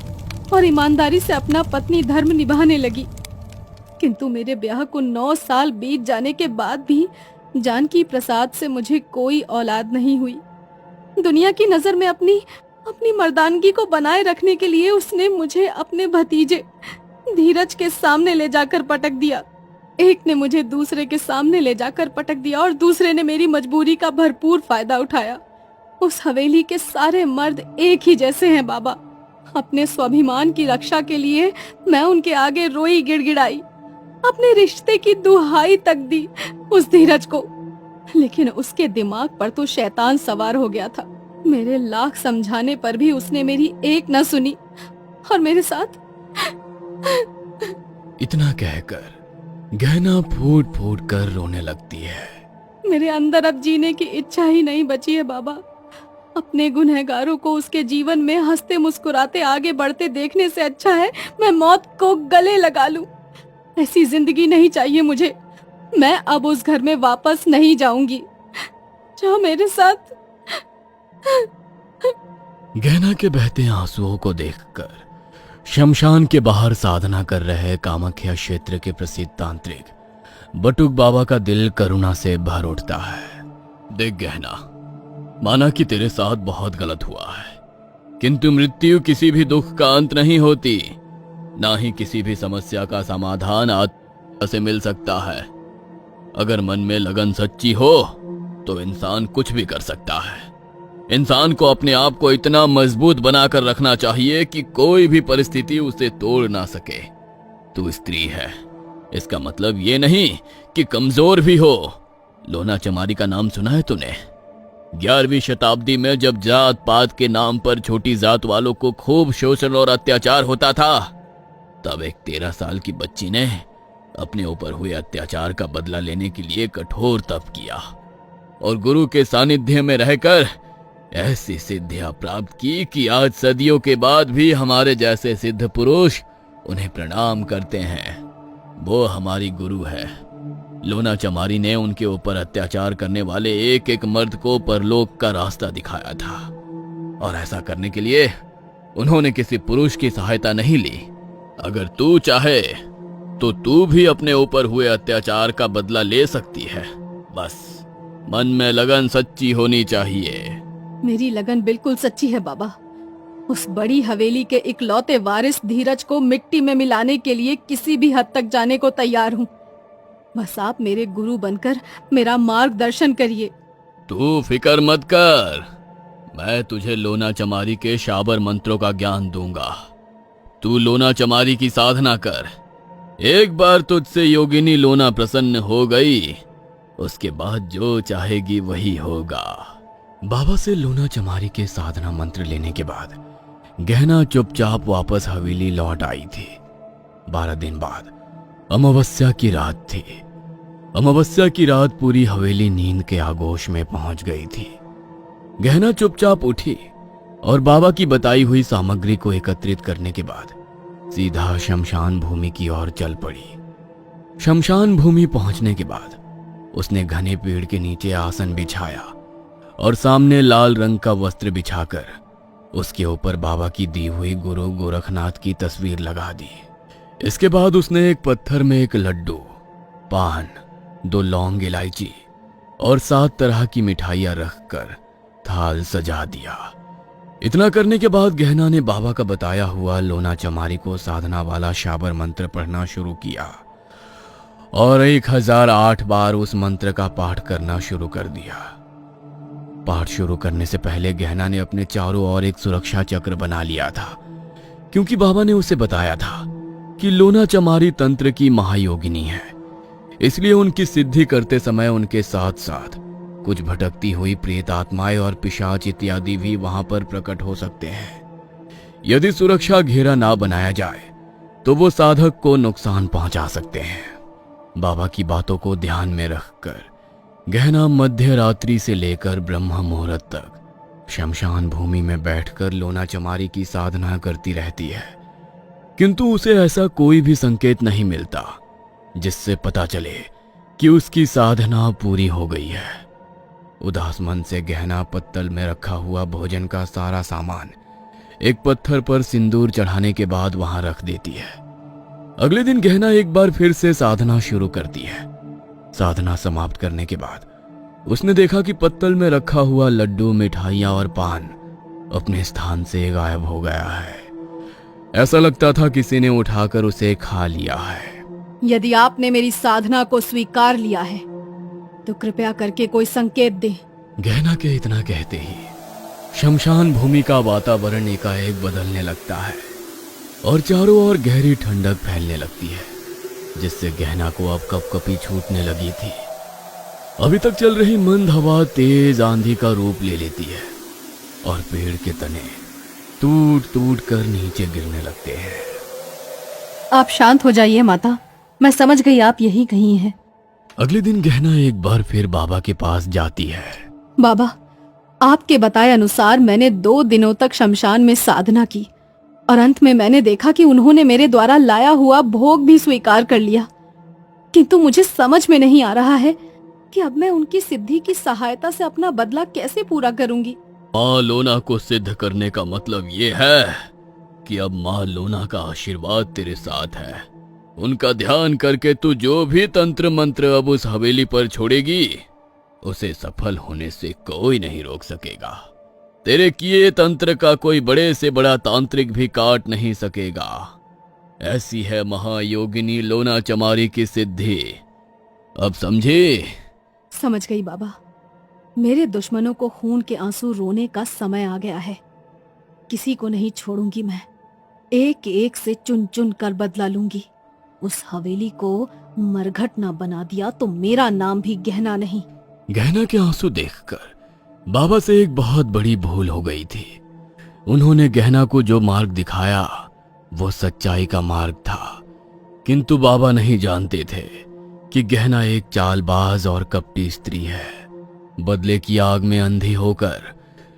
और ईमानदारी से अपना पत्नी धर्म निभाने लगी। किंतु मेरे ब्याह को 9 साल बीत जाने के बाद भी जानकी प्रसाद से मुझे कोई औलाद नहीं हुई। दुनिया की नजर में अपनी मर्दानगी को बनाए रखने के लिए उसने मुझे अपने भतीजे धीरज के सामने ले जाकर पटक दिया। एक ने मुझे दूसरे के सामने ले जाकर पटक दिया और दूसरे ने मेरी मजबूरी का भरपूर फायदा उठाया। उस हवेली के सारे मर्द एक ही जैसे हैं बाबा। अपने स्वाभिमान की रक्षा के लिए मैं उनके आगे रोई गिड़गिड़ाई, अपने रिश्ते की दुहाई तक दी उस धीरज को, लेकिन उसके दिमाग पर तो शैतान सवार हो गया था। मेरे लाख समझाने पर भी उसने मेरी एक न सुनी और मेरे साथ। इतना कहकर गहना फूट फूट कर रोने लगती है। मेरे अंदर अब जीने की इच्छा ही नहीं बची है बाबा। अपने गुनहगारों को उसके जीवन में हंसते मुस्कुराते आगे बढ़ते देखने से अच्छा है मैं मौत को गले लगा लूं। ऐसी जिंदगी नहीं चाहिए मुझे। मैं अब उस घर में वापस नहीं जाऊंगी। जाओ मेरे साथ। गहना के बहते आंसुओं को देखकर शमशान के बाहर साधना कर रहे कामाख्या क्षेत्र के प्रसिद्ध तांत्रिक बटुक बाबा का दिल करुणा से भर उठता है। देख गहना, माना कि तेरे साथ बहुत गलत हुआ है, किंतु मृत्यु किसी भी दुख का अंत नहीं होती, ना ही किसी भी समस्या का समाधान आत्मा से मिल सकता है। अगर मन में लगन सच्ची हो तो इंसान कुछ भी कर सकता है। इंसान को अपने आप को इतना मजबूत बनाकर रखना चाहिए कि कोई भी परिस्थिति उसे तोड़ ना सके। तू स्त्री है, इसका मतलब ये नहीं कि कमजोर भी हो। लोना चमारी का नाम सुना है तूने? 11वीं शताब्दी में जब जात पात के नाम पर छोटी जात वालों को खूब शोषण और अत्याचार होता था, तब एक 13 साल की बच्ची ने अपने ऊपर हुए अत्याचार का बदला लेने के लिए कठोर तप किया और गुरु के सानिध्य में रहकर ऐसी सिद्धियां प्राप्त की कि आज सदियों के बाद भी हमारे जैसे सिद्ध पुरुष उन्हें प्रणाम करते हैं। वो हमारी गुरु है। लोना चमारी ने उनके ऊपर अत्याचार करने वाले एक एक मर्द को परलोक का रास्ता दिखाया था, और ऐसा करने के लिए उन्होंने किसी पुरुष की सहायता नहीं ली। अगर तू चाहे तो तू भी अपने ऊपर हुए अत्याचार का बदला ले सकती है। बस मन में लगन सच्ची होनी चाहिए। मेरी लगन बिल्कुल सच्ची है बाबा। उस बड़ी हवेली के इकलौते वारिस धीरज को मिट्टी में मिलाने के लिए किसी भी हद तक जाने को तैयार हूँ। बस आप मेरे गुरु बनकर मेरा मार्गदर्शन करिए। तू फिक्र मत कर, मैं तुझे लोना चमारी के शाबर मंत्रों का ज्ञान दूंगा। तू लोना चमारी की साधना कर। एक बार तुझसे योगिनी लोना प्रसन्न हो गई, उसके बाद जो चाहेगी वही होगा। बाबा से लोना चमारी के साधना मंत्र लेने के बाद गहना चुपचाप वापस हवेली लौट आई थी। 12 दिन बाद अमावस्या की रात थी। अमावस्या की रात पूरी हवेली नींद के आगोश में पहुंच गई थी। गहना चुपचाप उठी और बाबा की बताई हुई सामग्री को एकत्रित करने के बाद सीधा शमशान भूमि की ओर चल पड़ी। शमशान भूमि पहुंचने के बाद उसने घने पेड़ के नीचे आसन बिछाया और सामने लाल रंग का वस्त्र बिछाकर उसके ऊपर बाबा की दी हुई गुरु गोरखनाथ की तस्वीर लगा दी। इसके बाद उसने एक पत्थर में एक लड्डू, पान, 2 लौंग इलायची और 7 तरह की मिठाइयां रखकर थाल सजा दिया। इतना करने के बाद गहना ने बाबा का बताया हुआ लोना चमारी को साधना वाला शाबर मंत्र पढ़ना शुरू किया और 1008 बार उस मंत्र का पाठ करना शुरू कर दिया। पाठ शुरू करने से पहले गहना ने अपने चारों ओर एक सुरक्षा चक्र बना लिया था, क्योंकि बाबा ने उसे बताया था कि लोना चमारी तंत्र की महायोगिनी है। इसलिए उनकी सिद्धि करते समय उनके साथ साथ कुछ भटकती हुई प्रेत आत्माएं और पिशाच इत्यादि भी वहां पर प्रकट हो सकते हैं। यदि सुरक्षा घेरा ना बनाया जाए तो वो साधक को नुकसान पहुंचा सकते हैं। बाबा की बातों को ध्यान में रखकर गहना मध्य रात्रि से लेकर ब्रह्म मुहूर्त तक शमशान भूमि में बैठकर लोना चमारी की साधना करती रहती है, किंतु उसे ऐसा कोई भी संकेत नहीं मिलता जिससे पता चले कि उसकी साधना पूरी हो गई है। उदास मन से गहना पत्तल में रखा हुआ भोजन का सारा सामान एक पत्थर पर सिंदूर चढ़ाने के बाद वहां रख देती है। अगले दिन गहना एक बार फिर से साधना शुरू करती है। साधना समाप्त करने के बाद उसने देखा कि पत्तल में रखा हुआ लड्डू, मिठाइयां और पान अपने स्थान से गायब हो गया है। ऐसा लगता था किसी ने उठाकर उसे खा लिया है। यदि आपने मेरी साधना को स्वीकार लिया है तो कृपया करके कोई संकेत दे। गहना के इतना कहते ही शमशान भूमि का वातावरण एकाएक बदलने लगता है और चारों ओर गहरी ठंडक फैलने लगती है, जिससे गहना को अब कपकपी छूटने लगी थी। अभी तक चल रही मंद हवा तेज आंधी का रूप ले लेती है और पेड़ के तने टूट टूट कर नीचे गिरने लगते हैं। आप शांत हो जाइए माता, मैं समझ गई आप यहीं कहीं हैं। अगले दिन गहना एक बार फिर बाबा के पास जाती है। बाबा, आपके बताए अनुसार मैंने 2 दिनों तक शमशान में साधना की और अंत में मैंने देखा कि उन्होंने मेरे द्वारा लाया हुआ भोग भी स्वीकार कर लिया, किंतु मुझे समझ में नहीं आ रहा है कि अब मैं उनकी सिद्धि की सहायता से अपना बदला कैसे पूरा करूंगी। लोना को सिद्ध करने का मतलब ये है कि अब माँ लोना का आशीर्वाद तेरे साथ है। उनका ध्यान करके तू जो भी तंत्र मंत्र अब उस हवेली पर छोड़ेगी, उसे सफल होने से कोई नहीं रोक सकेगा। तेरे किए तंत्र का कोई बड़े से बड़ा तांत्रिक भी काट नहीं सकेगा। ऐसी है महायोगिनी लोना चमारी की सिद्धि। अब समझे? समझ गई बाबा। मेरे दुश्मनों को खून के आंसू रोने का समय आ गया है। किसी को नहीं छोड़ूंगी मैं। एक एक से चुन चुन कर बदला लूंगी। उस हवेली को मरघट ना बना दिया तो मेरा नाम भी गहना नहीं। गहना के आंसू देखकर बाबा से एक बहुत बड़ी भूल हो गई थी। उन्होंने गहना को जो मार्ग दिखाया वो सच्चाई का मार्ग था, किंतु बाबा नहीं जानते थे कि गहना एक चालबाज और कपटी स्त्री है। बदले की आग में अंधी होकर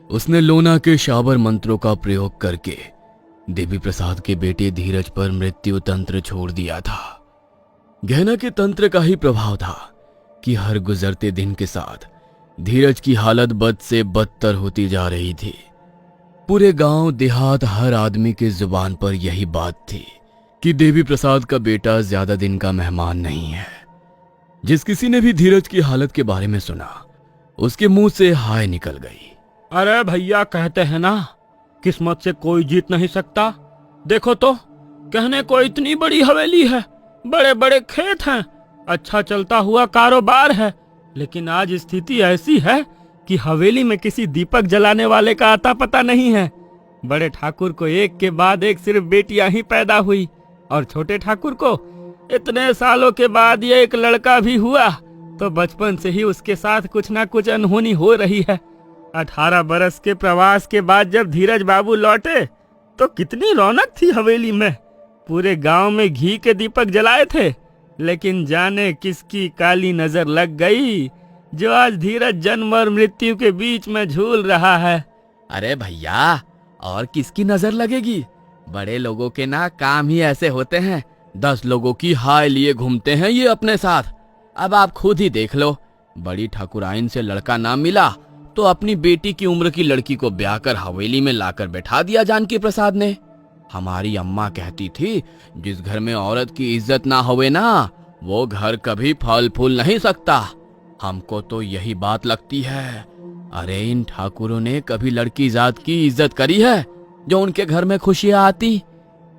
उसने लोना के शाबर मंत्रों का प्रयोग करके देवी प्रसाद के बेटे धीरज पर मृत्यु तंत्र छोड़ दिया था। गहना के तंत्र का ही प्रभाव था कि हर गुजरते दिन के साथ धीरज की हालत बद से बदतर होती जा रही थी। पूरे गांव देहात हर आदमी के जुबान पर यही बात थी कि देवी प्रसाद का बेटा ज्यादा दिन का मेहमान नहीं है। जिस किसी ने भी धीरज की हालत के बारे में सुना, उसके मुंह से हाय निकल गई। अरे भैया, कहते हैं ना, किस्मत से कोई जीत नहीं सकता। देखो तो, कहने को इतनी बड़ी हवेली है, बड़े बड़े खेत हैं, अच्छा चलता हुआ कारोबार है, लेकिन आज स्थिति ऐसी है कि हवेली में किसी दीपक जलाने वाले का आता पता नहीं है। बड़े ठाकुर को एक के बाद एक सिर्फ बेटियां ही पैदा हुई, और छोटे ठाकुर को इतने सालों के बाद ये एक लड़का भी हुआ, तो बचपन से ही उसके साथ कुछ ना कुछ अनहोनी हो रही है। 18 बरस के प्रवास के बाद जब धीरज बाबू लौटे तो कितनी रौनक थी हवेली में। पूरे गांव में घी के दीपक जलाए थे, लेकिन जाने किसकी काली नजर लग गई जो आज धीरज जन्म और मृत्यु के बीच में झूल रहा है। अरे भैया, और किसकी नजर लगेगी? बड़े लोगों के ना काम ही ऐसे होते हैं। 10 लोगों की हाय लिए घूमते हैं ये अपने साथ। अब आप खुद ही देख लो, बड़ी ठाकुराइन से लड़का ना मिला तो अपनी बेटी की उम्र की लड़की को ब्याह कर हवेली में लाकर बैठा दिया जानकी प्रसाद ने। हमारी अम्मा कहती थी, जिस घर में औरत की इज्जत ना होवे ना, वो घर कभी फल फूल नहीं सकता। हमको तो यही बात लगती है। अरे इन ठाकुरों ने कभी लड़की जात की इज्जत करी है जो उनके घर में खुशियां आती?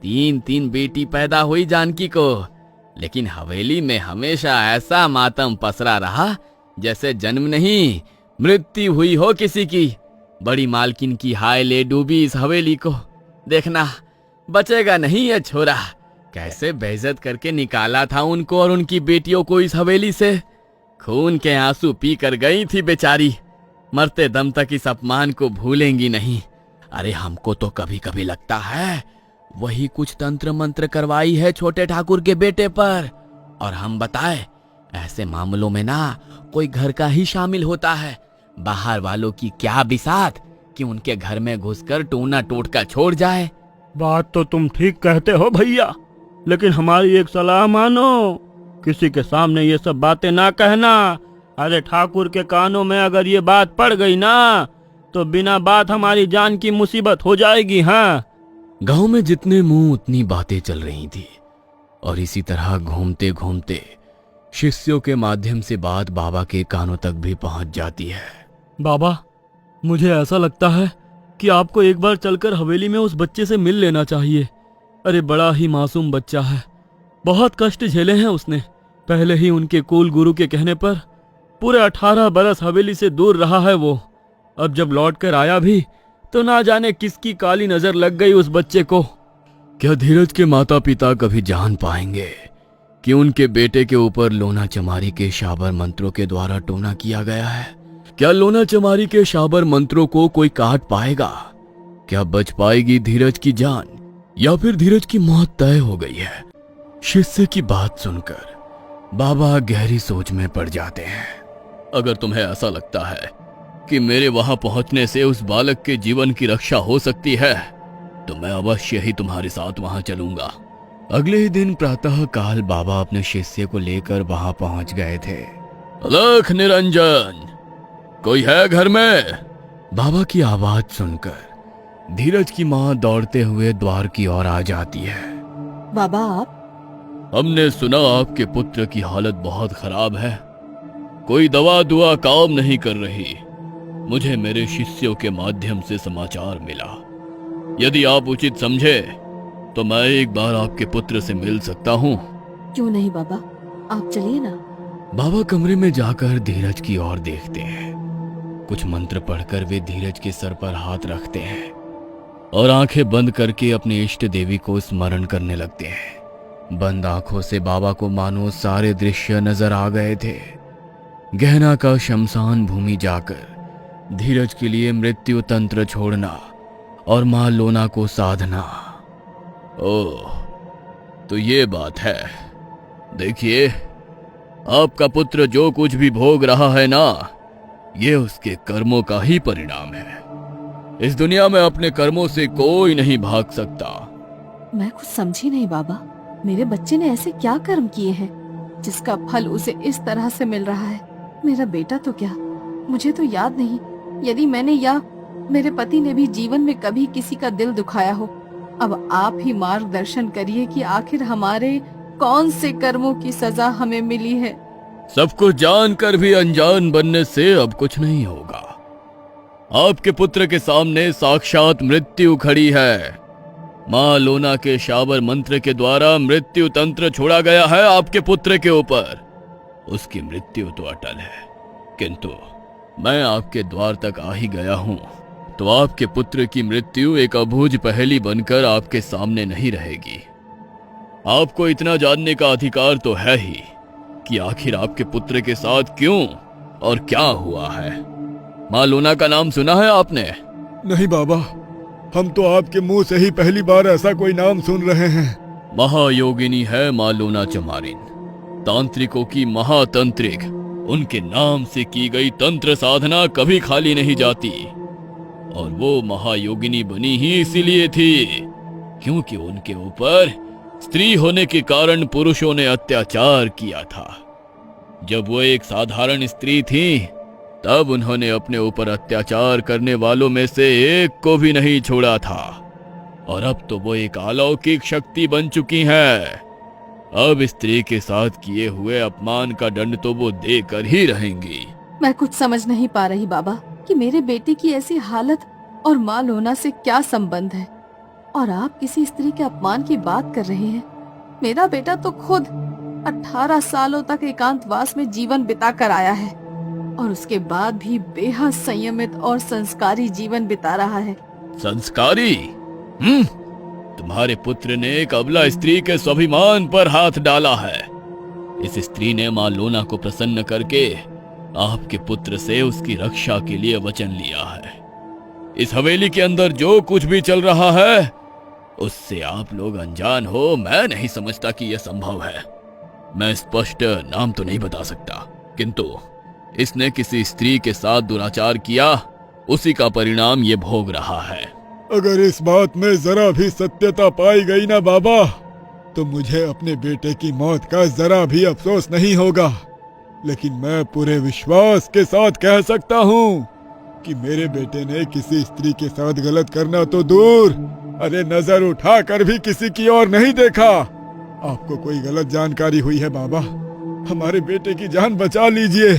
3 बेटी पैदा हुई जानकी को, लेकिन हवेली में हमेशा ऐसा मातम पसरा रहा जैसे जन्म नहीं मृत्यु हुई हो किसी की। बड़ी मालकिन की हाय ले डूबी इस हवेली को। देखना बचेगा नहीं ये छोरा। कैसे बेइज्जत करके निकाला था उनको और उनकी बेटियों को इस हवेली से। खून के आंसू पी कर गई थी बेचारी, मरते दम तक इस अपमान को भूलेंगी नहीं। अरे हमको तो कभी कभी लगता है वही कुछ तंत्र मंत्र करवाई है छोटे ठाकुर के बेटे पर। और हम बताए, ऐसे मामलों में ना कोई घर का ही शामिल होता है। बाहर वालों की क्या बिसात कि उनके घर में घुसकर टूना टोटका छोड़ जाए। बात तो तुम ठीक कहते हो भैया, लेकिन हमारी एक सलाह मानो, किसी के सामने ये सब बातें ना कहना। अरे ठाकुर के कानों में अगर ये बात पड़ गई ना तो बिना बात हमारी जान की मुसीबत हो जाएगी। हाँ, गांव में जितने मुंह उतनी बातें चल रही थी, और इसी तरह घूमते घूमते शिष्यों के माध्यम से बात बाबा के कानों तक भी पहुंच जाती है। बाबा, मुझे ऐसा लगता है कि आपको एक बार चलकर हवेली में उस बच्चे से मिल लेना चाहिए। अरे बड़ा ही मासूम बच्चा है, बहुत कष्ट झेले हैं उसने। पहले ही उनके कुल गुरु के कहने पर पूरे 18 बरस हवेली से दूर रहा है वो। अब जब लौट कर आया भी तो ना जाने किसकी काली नजर लग गई उस बच्चे को। क्या धीरज के माता पिता कभी जान पाएंगे कि उनके बेटे के ऊपर लोना चमारी के शाबर मंत्रों के द्वारा टोना किया गया है? क्या लोना चमारी के शाबर मंत्रों को कोई काट पाएगा? क्या बच पाएगी धीरज की जान, या फिर धीरज की मौत तय हो गई है? शिष्य की बात सुनकर बाबा गहरी सोच में पड़ जाते हैं। अगर तुम्हें ऐसा लगता है कि मेरे वहां पहुंचने से उस बालक के जीवन की रक्षा हो सकती है, तो मैं अवश्य ही तुम्हारे साथ वहां चलूंगा। अगले ही दिन प्रातः काल बाबा अपने शिष्य को लेकर वहां पहुंच गए थे। अलख निरंजन, कोई है घर में? बाबा की आवाज सुनकर धीरज की माँ दौड़ते हुए द्वार की ओर आ जाती है। बाबा आप। हमने सुना आपके पुत्र की हालत बहुत खराब है, कोई दवा दुआ काम नहीं कर रही। मुझे मेरे शिष्यों के माध्यम से समाचार मिला। यदि आप उचित समझे तो मैं एक बार आपके पुत्र से मिल सकता हूँ। क्यों नहीं बाबा, आप चलिए ना। बाबा कमरे में जाकर धीरज की ओर देखते हैं। कुछ मंत्र पढ़कर वे धीरज के सर पर हाथ रखते हैं और आंखें बंद करके अपनी इष्ट देवी को स्मरण करने लगते हैं। बंद आंखों से बाबा को मानो सारे दृश्य नजर आ गए थे। गहना का शमशान भूमि जाकर धीरज के लिए मृत्यु तंत्र छोड़ना और मां लोना को साधना। ओह, तो ये बात है। देखिए, आपका पुत्र जो कुछ भी भोग रहा है ना, ये उसके कर्मों का ही परिणाम है। इस दुनिया में अपने कर्मों से कोई नहीं भाग सकता। मैं कुछ समझी नहीं बाबा, मेरे बच्चे ने ऐसे क्या कर्म किए हैं जिसका फल उसे इस तरह से मिल रहा है? मेरा बेटा तो क्या, मुझे तो याद नहीं यदि मैंने या मेरे पति ने भी जीवन में कभी किसी का दिल दुखाया हो। अब आप ही मार्गदर्शन करिए कि आखिर हमारे कौन से कर्मों की सजा हमें मिली है। सब कुछ जानकर भी अनजान बनने से अब कुछ नहीं होगा। आपके पुत्र के सामने साक्षात मृत्यु खड़ी है। मां लोना के शाबर मंत्र के द्वारा मृत्यु तंत्र छोड़ा गया है आपके पुत्र के ऊपर। उसकी मृत्यु तो अटल है, किंतु मैं आपके द्वार तक आ ही गया हूं तो आपके पुत्र की मृत्यु एक अबूझ पहेली बनकर आपके सामने नहीं रहेगी। आपको इतना जानने का अधिकार तो है ही कि आखिर आपके पुत्र के साथ क्यों और क्या हुआ है। मां लोना का नाम सुना है आपने? नहीं बाबा, हम तो आपके मुंह से ही पहली बार ऐसा कोई नाम सुन रहे हैं। महायोगिनी है मां लोना चमारिन, तांत्रिकों की महातंत्रिक। उनके नाम से की गई तंत्र साधना कभी खाली नहीं जाती। और वो महायोगिनी बनी ही इसीलिए थी क्योंकि उनके ऊपर स्त्री होने के कारण पुरुषों ने अत्याचार किया था। जब वो एक साधारण स्त्री थी तब उन्होंने अपने ऊपर अत्याचार करने वालों में से एक को भी नहीं छोड़ा था। और अब तो वो एक अलौकिक शक्ति बन चुकी हैं। अब स्त्री के साथ किए हुए अपमान का दंड तो वो देकर ही रहेंगी। मैं कुछ समझ नहीं पा रही बाबा कि मेरे बेटे की ऐसी हालत और मां लोना से क्या संबंध है, और आप किसी स्त्री के अपमान की बात कर रहे हैं। मेरा बेटा तो खुद 18 सालों तक एकांतवास में जीवन बिता कर आया है और उसके बाद भी बेहद संयमित और संस्कारी जीवन बिता रहा है। संस्कारी? तुम्हारे पुत्र ने एक अबला स्त्री के स्वाभिमान पर हाथ डाला है। इस स्त्री ने मां लोना को प्रसन्न करके आपके पुत्र से उसकी रक्षा के लिए वचन लिया है। इस हवेली के अंदर जो कुछ भी चल रहा है उससे आप लोग अनजान हो, मैं नहीं समझता कि यह संभव है। मैं स्पष्ट नाम तो नहीं बता सकता, किंतु इसने किसी स्त्री के साथ दुराचार किया, उसी का परिणाम ये भोग रहा है। अगर इस बात में जरा भी सत्यता पाई गई ना बाबा, तो मुझे अपने बेटे की मौत का जरा भी अफसोस नहीं होगा। लेकिन मैं पूरे विश्वास के साथ कह सकता हूँ कि मेरे बेटे ने किसी स्त्री के साथ गलत करना तो दूर, अरे नजर उठाकर भी किसी की ओर नहीं देखा। आपको कोई गलत जानकारी हुई है बाबा, हमारे बेटे की जान बचा लीजिए।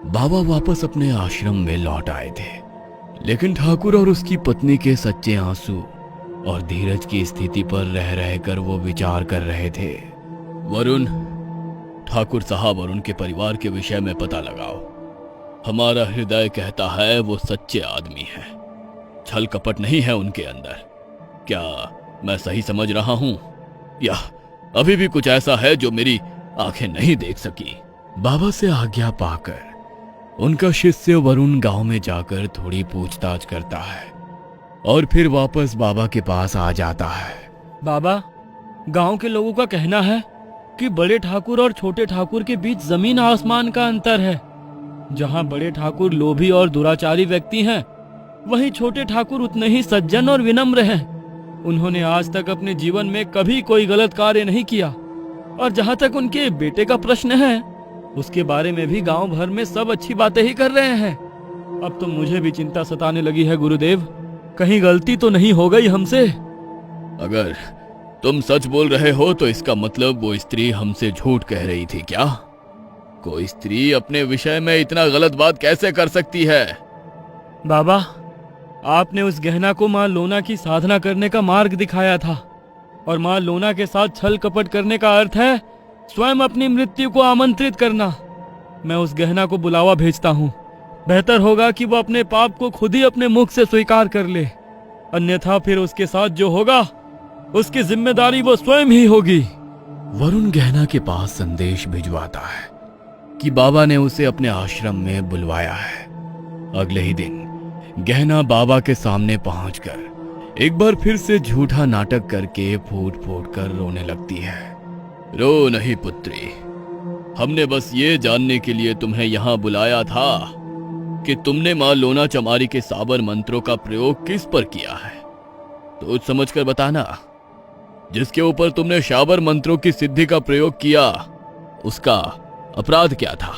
बाबा वापस अपने आश्रम में लौट आए थे, लेकिन ठाकुर और उसकी पत्नी के सच्चे आंसू और धीरज की स्थिति पर रह रहकर वो विचार कर रहे थे। वरुण, ठाकुर साहब और उनके परिवार के विषय में पता लगाओ। हमारा हृदय कहता है वो सच्चे आदमी हैं, छल कपट नहीं है उनके अंदर। क्या मैं सही समझ रहा हूं, या अभी भी कुछ ऐसा है जो मेरी आंखें नहीं देख सकी? बाबा से आज्ञा पाकर उनका शिष्य वरुण गांव में जाकर थोड़ी पूछताछ करता है और फिर वापस बाबा के पास आ जाता है। बाबा, गांव के लोगों का कहना है कि बड़े ठाकुर और छोटे ठाकुर के बीच जमीन आसमान का अंतर है। जहां बड़े ठाकुर लोभी और दुराचारी व्यक्ति हैं, वहीं छोटे ठाकुर उतने ही सज्जन और विनम्र हैं। उन्होंने आज तक अपने जीवन में कभी कोई गलत कार्य नहीं किया, और जहां तक उनके बेटे का प्रश्न है, उसके बारे में भी गांव भर में सब अच्छी बातें ही कर रहे हैं। अब तो मुझे भी चिंता सताने लगी है गुरुदेव। कहीं गलती तो नहीं हो गई हमसे? अगर तुम सच बोल रहे हो तो इसका मतलब वो स्त्री हमसे झूठ कह रही थी क्या? कोई स्त्री अपने विषय में इतना गलत बात कैसे कर सकती है? बाबा, आपने उस गहना को माँ लोना की साधना करने का मार्ग दिखाया था, और माँ लोना के साथ छल कपट करने का अर्थ है स्वयं अपनी मृत्यु को आमंत्रित करना। मैं उस गहना को बुलावा भेजता हूँ। बेहतर होगा कि वो अपने पाप को खुद ही अपने मुख से स्वीकार कर ले, अन्यथा फिर उसके साथ जो होगा उसकी जिम्मेदारी वो स्वयं ही होगी। वरुण गहना के पास संदेश भिजवाता है कि बाबा ने उसे अपने आश्रम में बुलवाया है। अगले ही दिन गहना बाबा के सामने पहुंचकर एक बार फिर से झूठा नाटक करके फूट फूट कर रोने लगती है। रो नहीं पुत्री, हमने बस ये जानने के लिए तुम्हें यहाँ बुलाया था कि तुमने माँ लोना चमारी के साबर मंत्रों का प्रयोग किस पर किया है। तो समझकर बताना, जिसके ऊपर तुमने शाबर मंत्रों की सिद्धि का प्रयोग किया उसका अपराध क्या था?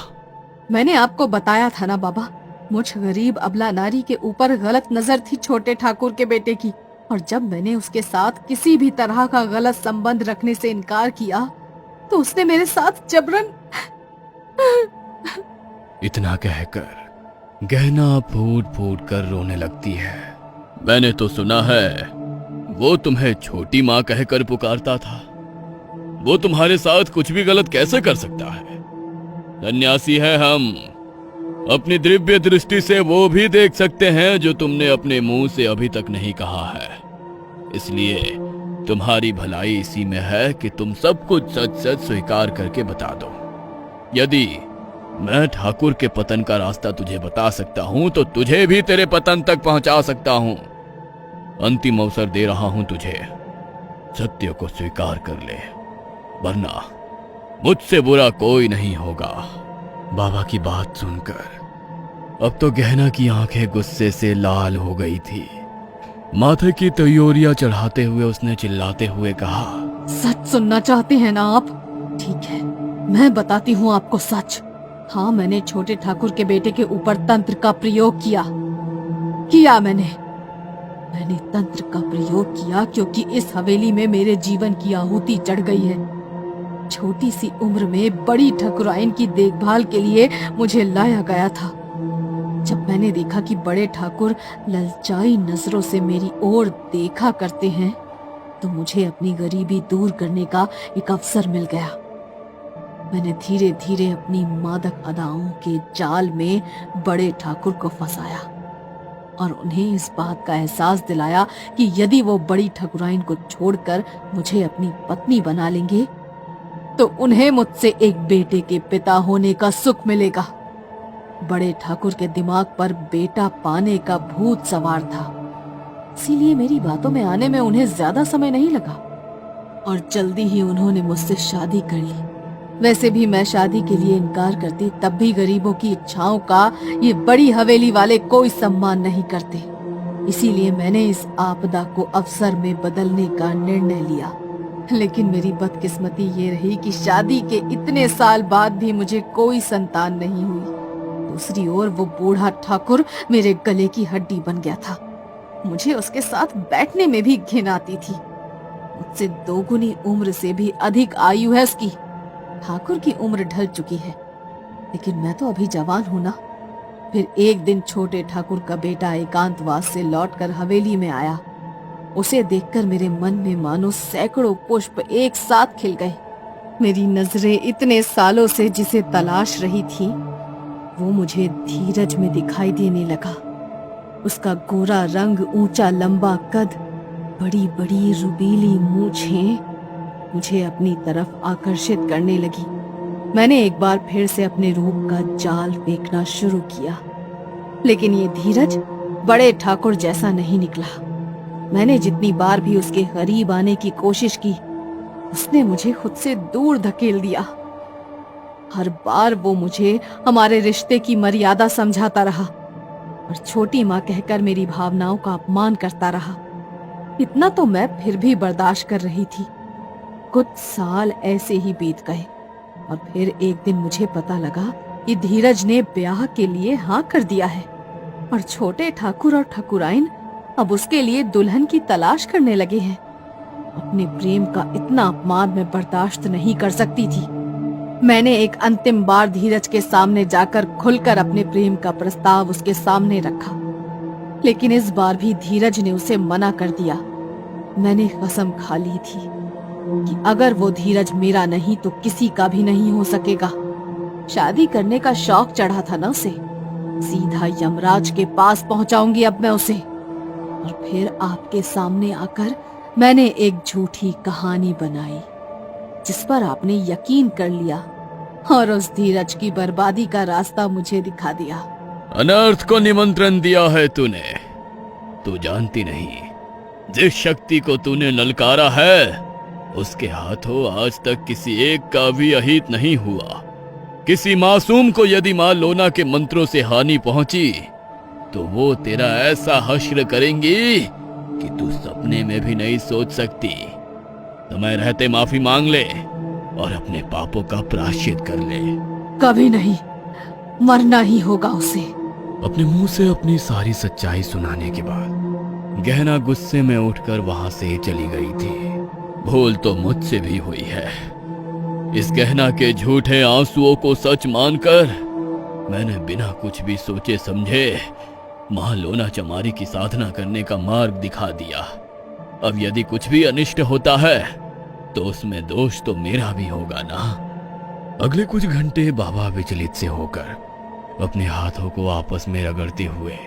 मैंने आपको बताया था ना बाबा, मुझ गरीब अबला नारी के ऊपर गलत नजर थी छोटे ठाकुर के बेटे की, और जब मैंने उसके साथ किसी भी तरह का गलत संबंध रखने से इनकार किया तो उसने मेरे साथ जबरन। इतना कहकर गहना फूट फूट कर रोने लगती है। मैंने तो सुना है वो तुम्हें छोटी माँ कहकर पुकारता था। वो तुम्हारे साथ कुछ भी गलत कैसे कर सकता है? सन्यासी है हम, अपनी दिव्य दृष्टि से वो भी देख सकते हैं जो तुमने अपने मुंह से अभी तक नहीं कहा है। इसलिए तुम्हारी भलाई इसी में है कि तुम सब कुछ सच सच स्वीकार करके बता दो। यदि मैं ठाकुर के पतन का रास्ता तुझे बता सकता हूं तो तुझे भी तेरे पतन तक पहुंचा सकता हूं। अंतिम अवसर दे रहा हूं तुझे, सत्य को स्वीकार कर ले, वरना मुझसे बुरा कोई नहीं होगा। बाबा की बात सुनकर अब तो गहना की आंखें गुस्से से लाल हो गई थी। माथे की तैयोरियां चढ़ाते हुए उसने चिल्लाते हुए कहा, सच सुनना चाहते हैं ना आप? ठीक है, मैं बताती हूँ आपको सच। हाँ, मैंने छोटे ठाकुर के बेटे के ऊपर तंत्र का प्रयोग किया। मैंने तंत्र का प्रयोग किया क्योंकि इस हवेली में मेरे जीवन की आहुति चढ़ गई है। छोटी सी उम्र में बड़ी ठकुराइन की देखभाल के लिए मुझे लाया गया था। जब मैंने देखा कि बड़े ठाकुर ललचाई नजरों से मेरी ओर देखा करते हैं तो मुझे अपनी गरीबी दूर करने का एक अवसर मिल गया। मैंने धीरे धीरे अपनी मादक अदाओं के जाल में बड़े ठाकुर को फंसाया और उन्हें इस बात का एहसास दिलाया कि यदि वो बड़ी ठकुराइन को छोड़कर मुझे अपनी पत्नी बना लेंगे तो उन्हें मुझसे एक बेटे के पिता होने का सुख मिलेगा। बड़े ठाकुर के दिमाग पर बेटा पाने का भूत सवार था, इसीलिए मेरी बातों में आने में उन्हें ज्यादा समय नहीं लगा और जल्दी ही उन्होंने मुझसे शादी कर ली। वैसे भी मैं शादी के लिए इनकार करती तब भी गरीबों की इच्छाओं का ये बड़ी हवेली वाले कोई सम्मान नहीं करते। इसीलिए मैंने इस आपदा को अवसर में बदलने का निर्णय लिया। लेकिन मेरी बदकिस्मती ये रही कि शादी के इतने साल बाद भी मुझे कोई संतान नहीं हुई। दूसरी ओर वो बूढ़ा ठाकुर मेरे गले की हड्डी बन गया था। मुझे उसके साथ बैठने में भी घिन आती थी। मुझसे दोगुनी उम्र से भी अधिक आयु है उसकी। ठाकुर की उम्र ढल चुकी है, लेकिन मैं तो अभी जवान हूं ना। फिर एक दिन छोटे ठाकुर का बेटा एकांतवास से लौटकर हवेली में आया। उसे देखकर मेरे मन में मानो सैकड़ों पुष्प एक साथ खिल गए। मेरी नजरें इतने सालों से जिसे तलाश रही थी वो मुझे धीरज में दिखाई देने लगा। उसका गोरा रंग, ऊंचा लंबा कद, बड़ी बड़ी रुबीली मूंछें मुझे अपनी तरफ आकर्षित करने लगी। मैंने एक बार फिर से अपने रूप का जाल फेंकना शुरू किया, लेकिन ये धीरज बड़े ठाकुर जैसा नहीं निकला। मैंने जितनी बार भी उसके करीब आने की कोशिश की, उसने मुझे खुद से दूर धकेल दिया। हर बार वो मुझे हमारे रिश्ते की मर्यादा समझाता रहा और छोटी माँ कहकर मेरी भावनाओं का अपमान करता रहा। इतना तो मैं फिर भी बर्दाश्त कर रही थी। कुछ साल ऐसे ही बीत गए और फिर एक दिन मुझे पता लगा कि धीरज ने ब्याह के लिए हाँ कर दिया है और छोटे ठाकुर और ठकुराइन अब उसके लिए दुल्हन की तलाश करने लगे हैं। अपने प्रेम का इतना अपमान मैं बर्दाश्त नहीं कर सकती थी। मैंने एक अंतिम बार धीरज के सामने जाकर खुलकर अपने प्रेम का प्रस्ताव उसके सामने रखा, लेकिन इस बार भी धीरज ने उसे मना कर दिया। मैंने कसम खा ली थी कि अगर वो धीरज मेरा नहीं तो किसी का भी नहीं हो सकेगा। शादी करने का शौक चढ़ा था ना उसे, सीधा यमराज के पास पहुंचाऊंगी अब मैं उसे। और फिर आपके सामने आकर मैंने एक झूठी कहानी बनाई जिस पर आपने यकीन कर लिया और उस धीरज की बर्बादी का रास्ता मुझे दिखा दिया। अनर्थ को निमंत्रण दिया है तूने। तू जानती नहीं, जिस शक्ति को तूने ललकारा है उसके हाथों आज तक किसी एक का भी अहित नहीं हुआ। किसी मासूम को यदि मां लोना के मंत्रों से हानि पहुंची तो वो तेरा ऐसा हश्र करेंगी कि तू सपने में भी नहीं सोच सकती। समय रहते माफी मांग ले और अपने पापों का प्रायश्चित कर ले। कभी नहीं, मरना ही होगा उसे। अपने मुंह से अपनी सारी सच्चाई सुनाने के बाद गहना गुस्से में उठकर वहां से चली गई थी। भूल तो मुझसे भी हुई है। इस गहना के झूठे आंसुओं को सच मानकर मैंने बिना कुछ भी सोचे समझे मां लोना चमारी की साधना करने का मार्ग दिखा दिया। अब यदि कुछ भी अनिष्ट होता है तो उसमें दोष तो मेरा भी होगा ना। अगले कुछ घंटे बाबा विचलित से होकर अपने हाथों को आपस में रगड़ते हुए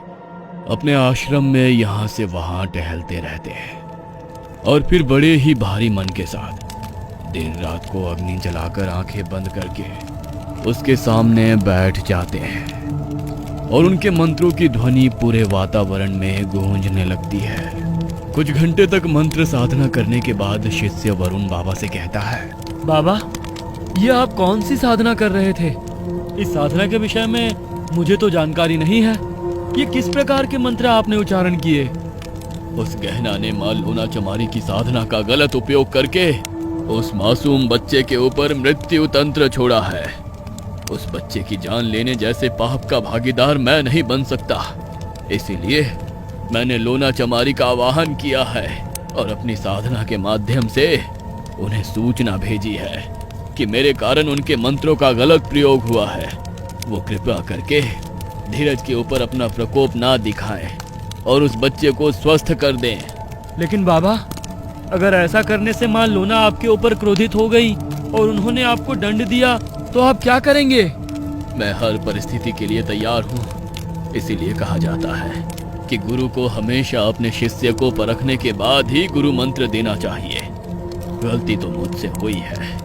अपने आश्रम में यहां से वहां टहलते रहते हैं और फिर बड़े ही भारी मन के साथ दिन रात को अग्नि जलाकर आंखें बंद करके उसके सामने बैठ जाते हैं और उनके मंत्रों की ध्वनि पूरे वातावरण में गूंजने लगती है। कुछ घंटे तक मंत्र साधना करने के बाद शिष्य वरुण बाबा से कहता है, बाबा, ये आप कौन सी साधना कर रहे थे? इस साधना के विषय में मुझे तो जानकारी नहीं है। ये किस प्रकार के मंत्र आपने उच्चारण किए? उस गहना ने मां लोना चमारी की साधना का गलत उपयोग करके उस मासूम बच्चे के ऊपर मृत्यु तंत्र छोड़ा है। उस बच्चे की जान लेने जैसे पाप का भागीदार मैं नहीं बन सकता। इसीलिए मैंने लोना चमारी का आवाहन किया है और अपनी साधना के माध्यम से उन्हें सूचना भेजी है कि मेरे कारण उनके मंत्रों का गलत प्रयोग हुआ है। वो कृपा करके धीरज के ऊपर अपना प्रकोप ना दिखाएं और उस बच्चे को स्वस्थ कर दें। लेकिन बाबा, अगर ऐसा करने से मां लोना आपके ऊपर क्रोधित हो गई और उन्होंने आपको दंड दिया तो आप क्या करेंगे? मैं हर परिस्थिति के लिए तैयार हूँ। इसीलिए कहा जाता है कि गुरु को हमेशा अपने शिष्य को परखने के बाद ही गुरु मंत्र देना चाहिए। गलती तो मुझसे हुई है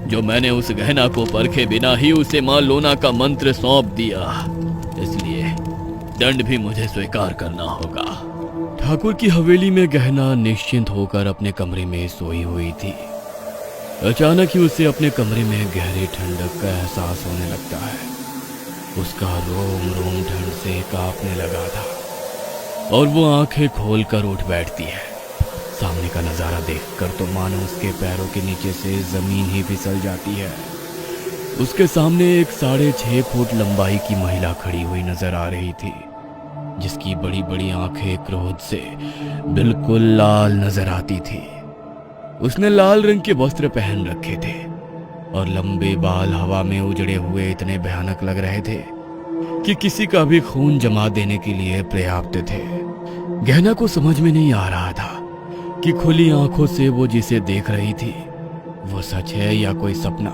जो मैंने उस गहना को परखे बिना ही उसे मां लोना का मंत्र सौंप दिया। इसलिए दंड भी मुझे स्वीकार करना होगा। ठाकुर की हवेली में गहना निश्चिंत होकर अपने कमरे में सोई हुई थी। अचानक ही उसे अपने कमरे में गहरी ठंडक का एहसास होने लगता है। उसका रोम रोम ठंड से कांपने लगा था और वो आंखें खोलकर उठ बैठती है। सामने का नजारा देखकर तो मानो उसके पैरों के नीचे से जमीन ही फिसल जाती है। उसके सामने एक 6.5 फुट लंबाई की महिला खड़ी हुई नजर आ रही थी, जिसकी बड़ी बड़ी आंखें क्रोध से बिल्कुल लाल नजर आती थी। उसने लाल रंग के वस्त्र पहन रखे थे और लंबे बाल हवा में उजड़े हुए इतने भयानक लग रहे थे कि किसी का भी खून जमा देने के लिए पर्याप्त थे। गहना को समझ में नहीं आ रहा था कि खुली आंखों से वो जिसे देख रही थी वो सच है या कोई सपना।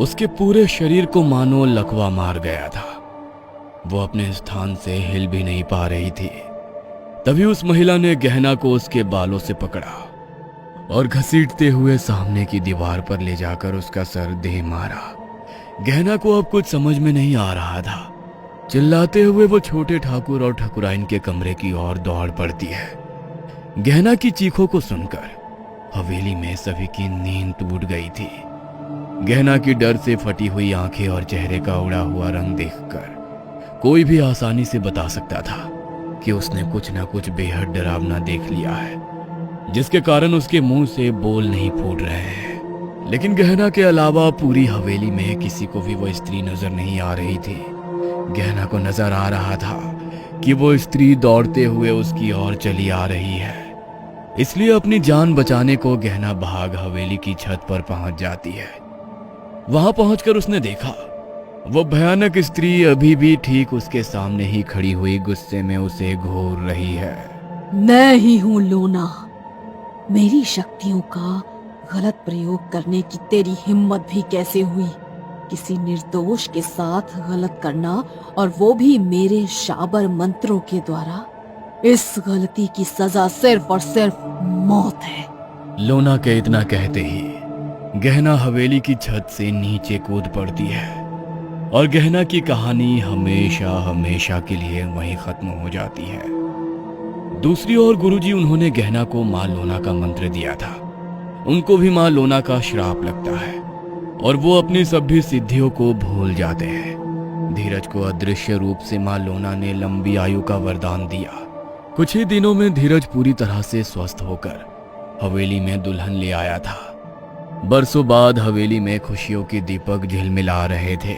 उसके पूरे शरीर को मानो लकवा मार गया था। वो अपने स्थान से हिल भी नहीं पा रही थी। तभी उस महिला ने गहना को उसके बालों से पकड़ा और घसीटते हुए सामने की दीवार पर ले जाकर उसका सर दे मारा। गहना को अब कुछ समझ में नहीं आ रहा था। चिल्लाते हुए वो छोटे ठाकुर और ठाकुराइन के कमरे की ओर दौड़ पड़ती है। गहना की चीखों को सुनकर हवेली में सभी की नींद टूट गई थी। गहना की डर से फटी हुई आंखें और चेहरे का उड़ा हुआ रंग देखकर कोई भी आसानी से बता सकता था कि उसने कुछ न कुछ बेहद डरावना देख लिया है, जिसके कारण उसके मुंह से बोल नहीं फूट रहे हैं। लेकिन गहना के अलावा पूरी हवेली में किसी को भी वो स्त्री नजर नहीं आ रही थी। गहना को नजर आ रहा था कि वो स्त्री दौड़ते हुए उसकी ओर चली आ रही है। इसलिए अपनी जान बचाने को गहना भाग हवेली की छत पर पहुंच जाती है। वहां पहुंचकर उसने देखा वो भयानक स्त्री अभी भी ठीक उसके सामने ही खड़ी हुई गुस्से में उसे घूर रही है। मैं ही हूँ लोना। मेरी शक्तियों का गलत प्रयोग करने की तेरी हिम्मत भी कैसे हुई? किसी निर्दोष के साथ गलत करना, और वो भी मेरे शाबर मंत्रों के द्वारा। इस गलती की सजा सिर्फ और सिर्फ मौत है। लोना के इतना कहते ही गहना हवेली की छत से नीचे कूद पड़ती है और गहना की कहानी हमेशा हमेशा के लिए वहीं खत्म हो जाती है। दूसरी ओर गुरुजी उन्होंने गहना को मां लोना का मंत्र दिया था। उनको भी मां लोना का श्राप लगता है और वो अपनी सभी सिद्धियों को भूल जाते हैं। धीरज को अदृश्य रूप से मां लोना ने लंबी आयु का वरदान दिया। कुछ ही दिनों में धीरज पूरी तरह से स्वस्थ होकर हवेली में दुल्हन ले आया था। बरसों बाद हवेली में खुशियों के दीपक झिलमिला रहे थे।